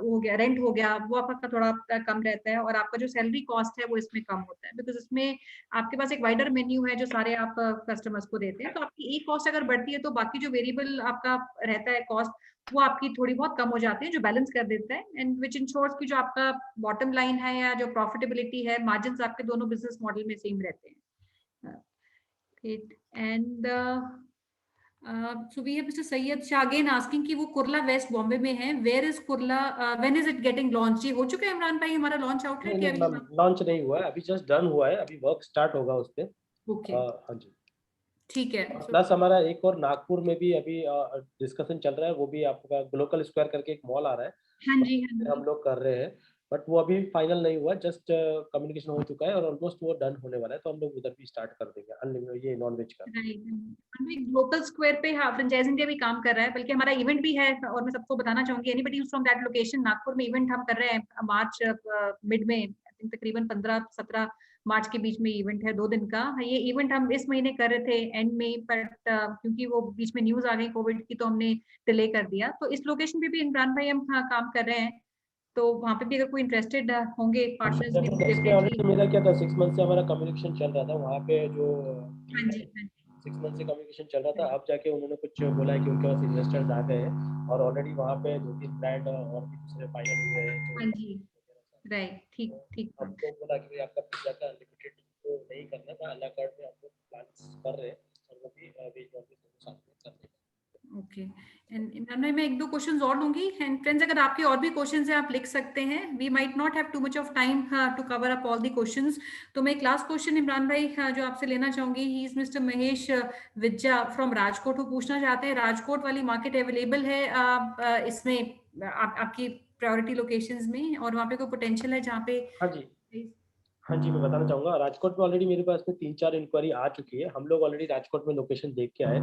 वो हो गया रेंट हो गया, वो आपका थोड़ा कम रहता है, और आपका जो सैलरी कॉस्ट है वो इसमें कम होता है, बिकॉज इसमें आपके पास एक वाइडर मेन्यू है जो सारे आप कस्टमर्स को देते हैं। तो आपकी एक कॉस्ट अगर बढ़ती है तो बाकी जो वेरिएबल आपका रहता है कॉस्ट, वो आपकी थोड़ी बहुत कम हो जाती है, जो बैलेंस कर देता है, एंड विच इंश्योर्स की जो आपका बॉटम लाइन है या जो प्रॉफिटेबिलिटी है, मार्जिन आपके दोनों बिजनेस मॉडल में सेम रहते हैं। And so we have Mr. Sayyed Shah again asking कि वो कुर्ला वेस्ट बॉम्बे में है, where is Kurla, when is it getting launched? ये हो चुका है इमरान भाई हमारा लॉन्च आउटलेट या नहीं, अभी? लॉन्च नहीं हुआ है, अभी जस्ट डन हुआ है, अभी वर्क स्टार्ट होगा उस पे। ओके, हाँ जी। ठीक है। प्लस हमारा एक और नागपुर में भी अभी डिस्कशन चल रहा है, वो भी आपका ग्लोबल स्क्वायर करके एक मॉल आ रहा है, हाँ जी, हाँ जी। हम लोग कर रहे हैं, बट वो अभी फाइनल नहीं हुआ, जस्ट कम्युनिकेशन हो चुका है और ऑलमोस्ट वो डन होने वाला है, तो हम लोग उधर भी स्टार्ट कर देंगे अनलिमिटेड ये नॉन वेज का। राइट, ग्लोबल स्क्वायर पे हाँ फ्रेंचाइज इंडिया भी काम कर रहा है, बल्कि हमारा इवेंट भी है, और मैं सबको बताना चाहूंगी anybody from that location, Nagpur में इवेंट हम कर रहे हैं मार्च मिड में, आई थिंक तकरीबन 15-17 मार्च के बीच में इवेंट है 2 दिन का। ये इवेंट हम इस महीने कर रहे थे एंड में, बट क्योंकि वो बीच में न्यूज आ गई कोविड की तो हमने डिले कर दिया। तो इस लोकेशन पे भी इमरान भाई हम काम कर रहे हैं, तो वहाँ पे भी अगर कोई इंटरेस्टेड होंगे पार्टनर्स में तो इसमें ऑलरेडी डेफिनेटली। मेरा क्या था, 6 मंथ से हमारा कम्युनिकेशन चल रहा था वहाँ पे, जो हाँ जी, हाँ 6 मंथ से कम्युनिकेशन चल रहा था, जी, अब जाके उन्होंने कुछ बोला है कि उनके पास इन्वेस्टर्स आ गए हैं और ऑलरेडी वहाँ पे 2-3 ब्रांड और भी दूसरे फाइनल हुए हैं जो हाँ जी। राइट, ठीक ठीक। हम लोग बोला कि भाई आपका पिज्जा का अनलिमिटेड तो नहीं करना था, अला कार्ड में हम लोग प्लान्स कर रहे हैं और वो भी वेज नॉन वेज दोनों साथ में कर रहे हैं। ओके, एंड इमरान भाई मैं एक दो क्वेश्चंस और लूंगी, एंड फ्रेंड्स अगर आपके और भी क्वेश्चंस हैं आप लिख सकते हैं, we might not have too much of time to cover up all the questions. तो मैं एक लास्ट क्वेश्चन इमरान भाई जो आपसे लेना चाहूंगी, he is mister Mahesh Vidya from Rajkot, वो पूछना चाहते हैं राजकोट वाली मार्केट अवेलेबल है इसमें आपकी प्रायोरिटी लोकेशंस में, और वहाँ पे कोई पोटेंशियल है जहाँ पे? हाँ जी, हाँ जी, मैं बताना चाहूँगा, राजकोट में ऑलरेडी मेरे पास में 3-4 इंक्वायरी आ चुकी है, हम लोग ऑलरेडी राजकोट में लोकेशन देख के आए।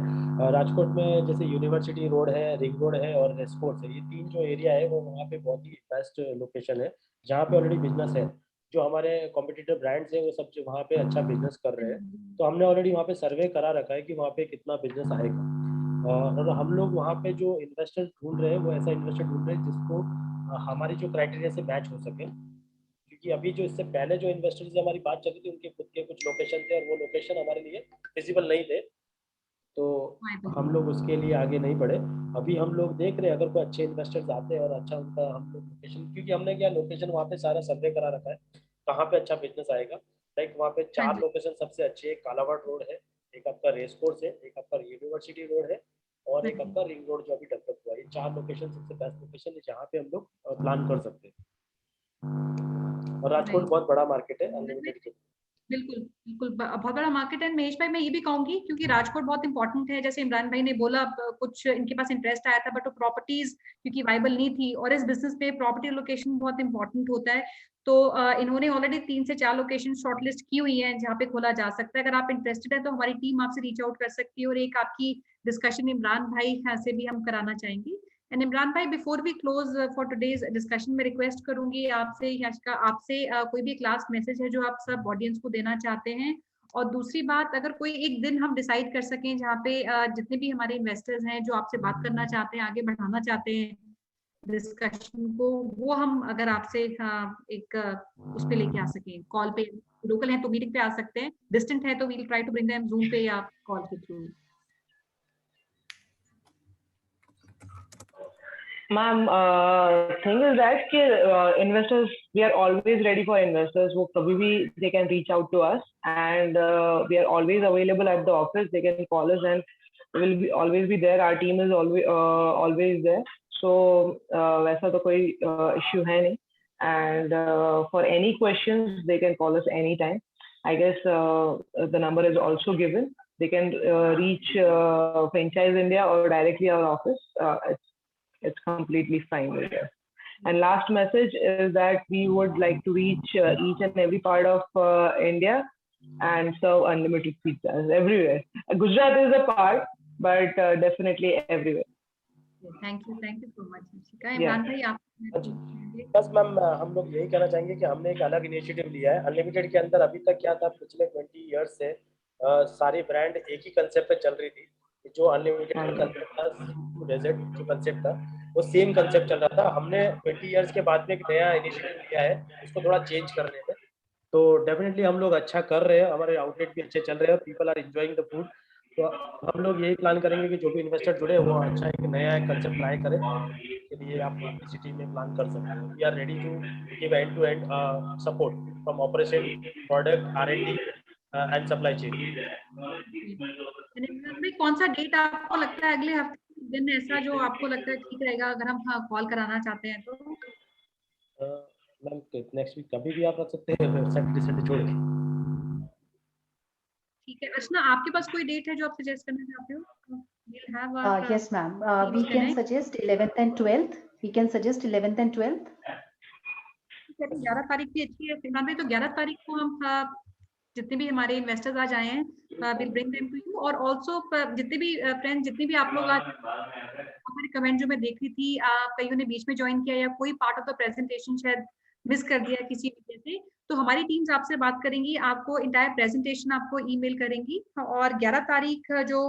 राजकोट में जैसे यूनिवर्सिटी रोड है, रिंग रोड है और रेसकोर्स है, ये 3 जो एरिया है वो वहाँ पे बहुत ही बेस्ट लोकेशन है, जहाँ पे ऑलरेडी बिजनेस है, जो हमारे कॉम्पिटिटिव ब्रांड्स हैं वो सब जो वहाँ पे अच्छा बिजनेस कर रहे हैं, तो हमने ऑलरेडी वहाँ पे सर्वे करा रखा है कि वहाँ पे कितना बिजनेस आएगा। और हम लोग वहाँ पे जो इन्वेस्टर ढूंढ रहे हैं वो ऐसा इन्वेस्टर ढूंढ रहे हैं जिसको हमारी जो क्राइटेरिया से मैच हो सके, क्योंकि अभी जो इससे पहले जो इन्वेस्टर्स से हमारी बात चली थी उनके खुद के कुछ लोकेशन थे और वो लोकेशन हमारे लिए फिजिबल नहीं थे, तो हम लोग उसके लिए आगे नहीं बढ़े। अभी हम लोग देख रहे हैं अगर कोई अच्छे इन्वेस्टर्स आते हैं और अच्छा उनका हम लोग लोकेशन, क्योंकि हमने क्या लोकेशन वहाँ पे सारा सर्वे करा रखा है, कहाँ पे अच्छा बिजनेस आएगा। लाइक वहाँ पे 4 जी। लोकेशन सबसे अच्छे, एक कालावाड़ रोड है, एक आपका रेस कोर्स है, एक आपका यूनिवर्सिटी रोड है और एक जी। आपका रिंग रोड जो अभी डेवलप हुआ है। ये 4 लोकेशन सबसे बेस्ट लोकेशन है जहाँ पे हम लोग प्लान कर सकते हैं। और राजकोट राइट। बहुत बड़ा मार्केट है अनलिमिटेड के। बिल्कुल, बिल्कुल बहुत बड़ा मार्केट है। महेश भाई मैं ये भी कहूंगी क्योंकि राजकोट बहुत इंपॉर्टेंट है, जैसे इमरान भाई ने बोला कुछ इनके पास इंटरेस्ट आया था बट वो प्रॉपर्टीज क्योंकि वाइबल नहीं थी और इस बिजनेस में प्रॉपर्टी लोकेशन बहुत इंपॉर्टेंट होता है। तो इन्होंने ऑलरेडी 3 से 4 लोकेशन शॉर्टलिस्ट की हुई है जहाँ पे खोला जा सकता है। अगर आप इंटरेस्टेड है तो हमारी टीम आपसे रीच आउट कर सकती है और एक आपकी डिस्कशन इमरान भाई से भी हम कराना चाहेंगे। एंड इमरान भाई before we close for today's discussion में रिक्वेस्ट करूंगी आपसे याशिका आपसे कोई भी क्लास मैसेज है जो आप सब ऑडियंस को देना चाहते हैं। और दूसरी बात अगर कोई एक दिन हम डिसाइड कर सकें जहाँ पे जितने भी हमारे इन्वेस्टर्स हैं जो आपसे बात करना चाहते हैं आगे बढ़ाना चाहते हैं डिस्कशन को, वो हम अगर आपसे एक उस पे लेके आ सकें कॉल पे, लोकल है तो मीटिंग पे आ सकते हैं, डिस्टेंट है तो we'll try to bring them Zoom पे या कॉल के through. Ma'am, thing is that कि investors, we are always ready for investors. वो कभी भी they can reach out to us and we are always available at the office. They can call us and we will be always be there. Our team is always there. So वैसा तो कोई issue है नहीं. And for any questions, they can call us anytime. I guess the number is also given. They can reach Franchise India or directly our office. It's completely fine with us. And last message is that we would like to reach each and every part of India and serve unlimited pizzas everywhere. Gujarat is a part, but definitely everywhere. Thank you so much Yashika. Imran भाई आप बस ma'am हम लोग यही कहना चाहेंगे कि हमने एक अलग इनिशिएटिव लिया है अनलिमिटेड के अंदर। अभी तक क्या था, पिछले 20 ईयर्स से सारी ब्रांड एक ही कंसेप्ट पे चल रही थी। जो अनलिमिटेड का कंसेप्ट था, डेजर्ट जो कंसेप्ट था, वो सेम कंसेप्ट चल रहा था। हमने 20 ईयर्स के बाद में एक नया इनिशिएटिव लिया है उसको थोड़ा चेंज करने में। तो डेफिनेटली हम लोग अच्छा कर रहे हैं, हमारे आउटलेट भी अच्छे चल रहे हैं, people are enjoying the food. तो हम लोग यही प्लान करेंगे कि जो भी इन्वेस्टर जुड़े वो अच्छा एक नया कंसेप्ट लाए करें, के लिए आप अपनी सिटी में प्लान कर सकते हैं। We are ready to give end to end support from operation, product, R&D and supply chain. भाई कौन सा डेट आपको लगता है अगले हफ्ते दिन ऐसा जो आपको लगता है ठीक रहेगा अगर हम कॉल कराना चाहते हैं तो? मैम नेक्स्ट वीक कभी भी आप रख सकते हैं, सैटरडे संडे छोड़ के। ठीक है। अर्चना आपके पास कोई डेट है जो आप सजेस्ट करना चाहते हो? We'll have Yes, ma'am. We Teams can connect. suggest 11th and 12th. We can suggest 11th and 12th. 11 तारीख भी अच्छी है इमरान भाई। तो 11 तारीख को हम जितने भी हमारे इन्वेस्टर्स आज आए हैं will bring them to you. और ऑल्सो जितने भी फ्रेंड्स जितने भी आप लोग आज हमारे कमेंट जो मैं देख रही थी कईयों ने बीच में ज्वाइन किया या कोई पार्ट ऑफ द प्रेजेंटेशन शायद मिस कर दिया किसी वजह से, तो हमारी टीम्स आपसे बात करेंगी, आपको इंटायर प्रेजेंटेशन आपको ईमेल करेंगी। और 11 तारीख जो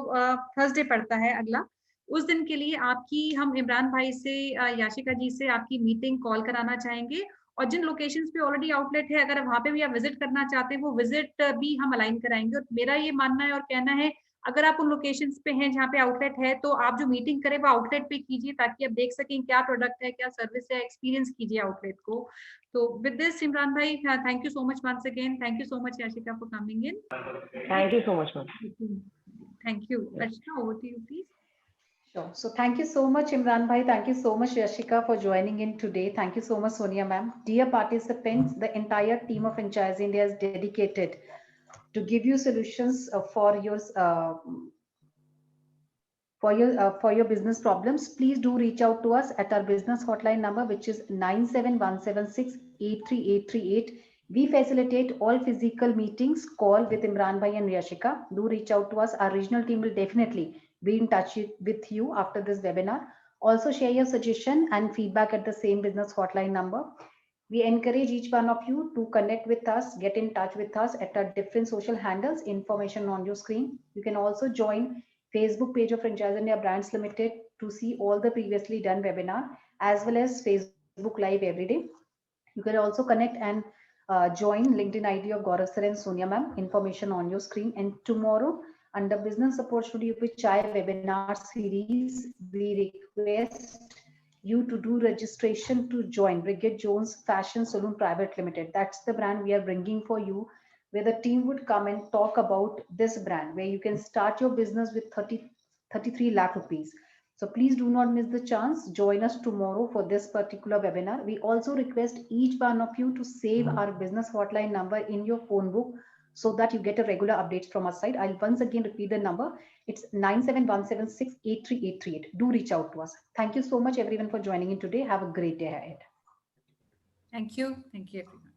थर्सडे पड़ता है अगला, उस दिन के लिए आपकी हम इमरान भाई से याशिका जी से आपकी मीटिंग कॉल कराना चाहेंगे। और जिन लोकेशंस पे ऑलरेडी आउटलेट है अगर वहां पे भी आप विजिट करना चाहते हैं वो विजिट भी हम अलाइन कराएंगे। और मेरा ये मानना है और कहना है अगर आप उन लोकेशंस पे हैं जहाँ पे आउटलेट है तो आप जो मीटिंग करें वो आउटलेट पे कीजिए ताकि आप देख सकें क्या प्रोडक्ट है क्या सर्विस है, एक्सपीरियंस कीजिए आउटलेट को। तो विद दिस इमरान भाई thank you so much once again. Thank you so much Yashika for coming in. Thank you so much, ma'am. Thank you. Archana over to you please. Sure. So thank you so much, Imran Bhai. Thank you so much, Yashika, for joining in today. Thank you so much, Sonia ma'am. Dear participants, the entire team of Franchise India is dedicated to give you solutions for your business problems. Please do reach out to us at our business hotline number, which is 97176 83838. We facilitate all physical meetings, call with Imran Bhai and Yashika. Do reach out to us. Our regional team will definitely be in touch with you after this webinar. Also share your suggestion and feedback at the same business hotline number. We encourage each one of you to connect with us, get in touch with us at our different social handles, information on your screen. You can also join Facebook page of Franchise India Brands Limited to see all the previously done webinar as well as Facebook Live every day. You can also connect and join LinkedIn ID of Gaurav sir and Sonia ma'am, information on your screen. And tomorrow under Business Opportunity with Chai webinar series, we request you to do registration to join Bridget Jones Fashion Saloon Private Limited. That's the brand we are bringing for you, where the team would come and talk about this brand, where you can start your business with 33 lakh rupees. So please do not miss the chance. Join us tomorrow for this particular webinar. We also request each one of you to save our business hotline number in your phone book so that you get a regular updates from our side. I'll once again repeat the number. It's 97176-83838. Do reach out to us. Thank you so much everyone for joining in today. Have a great day ahead. Thank you. Thank you, everyone.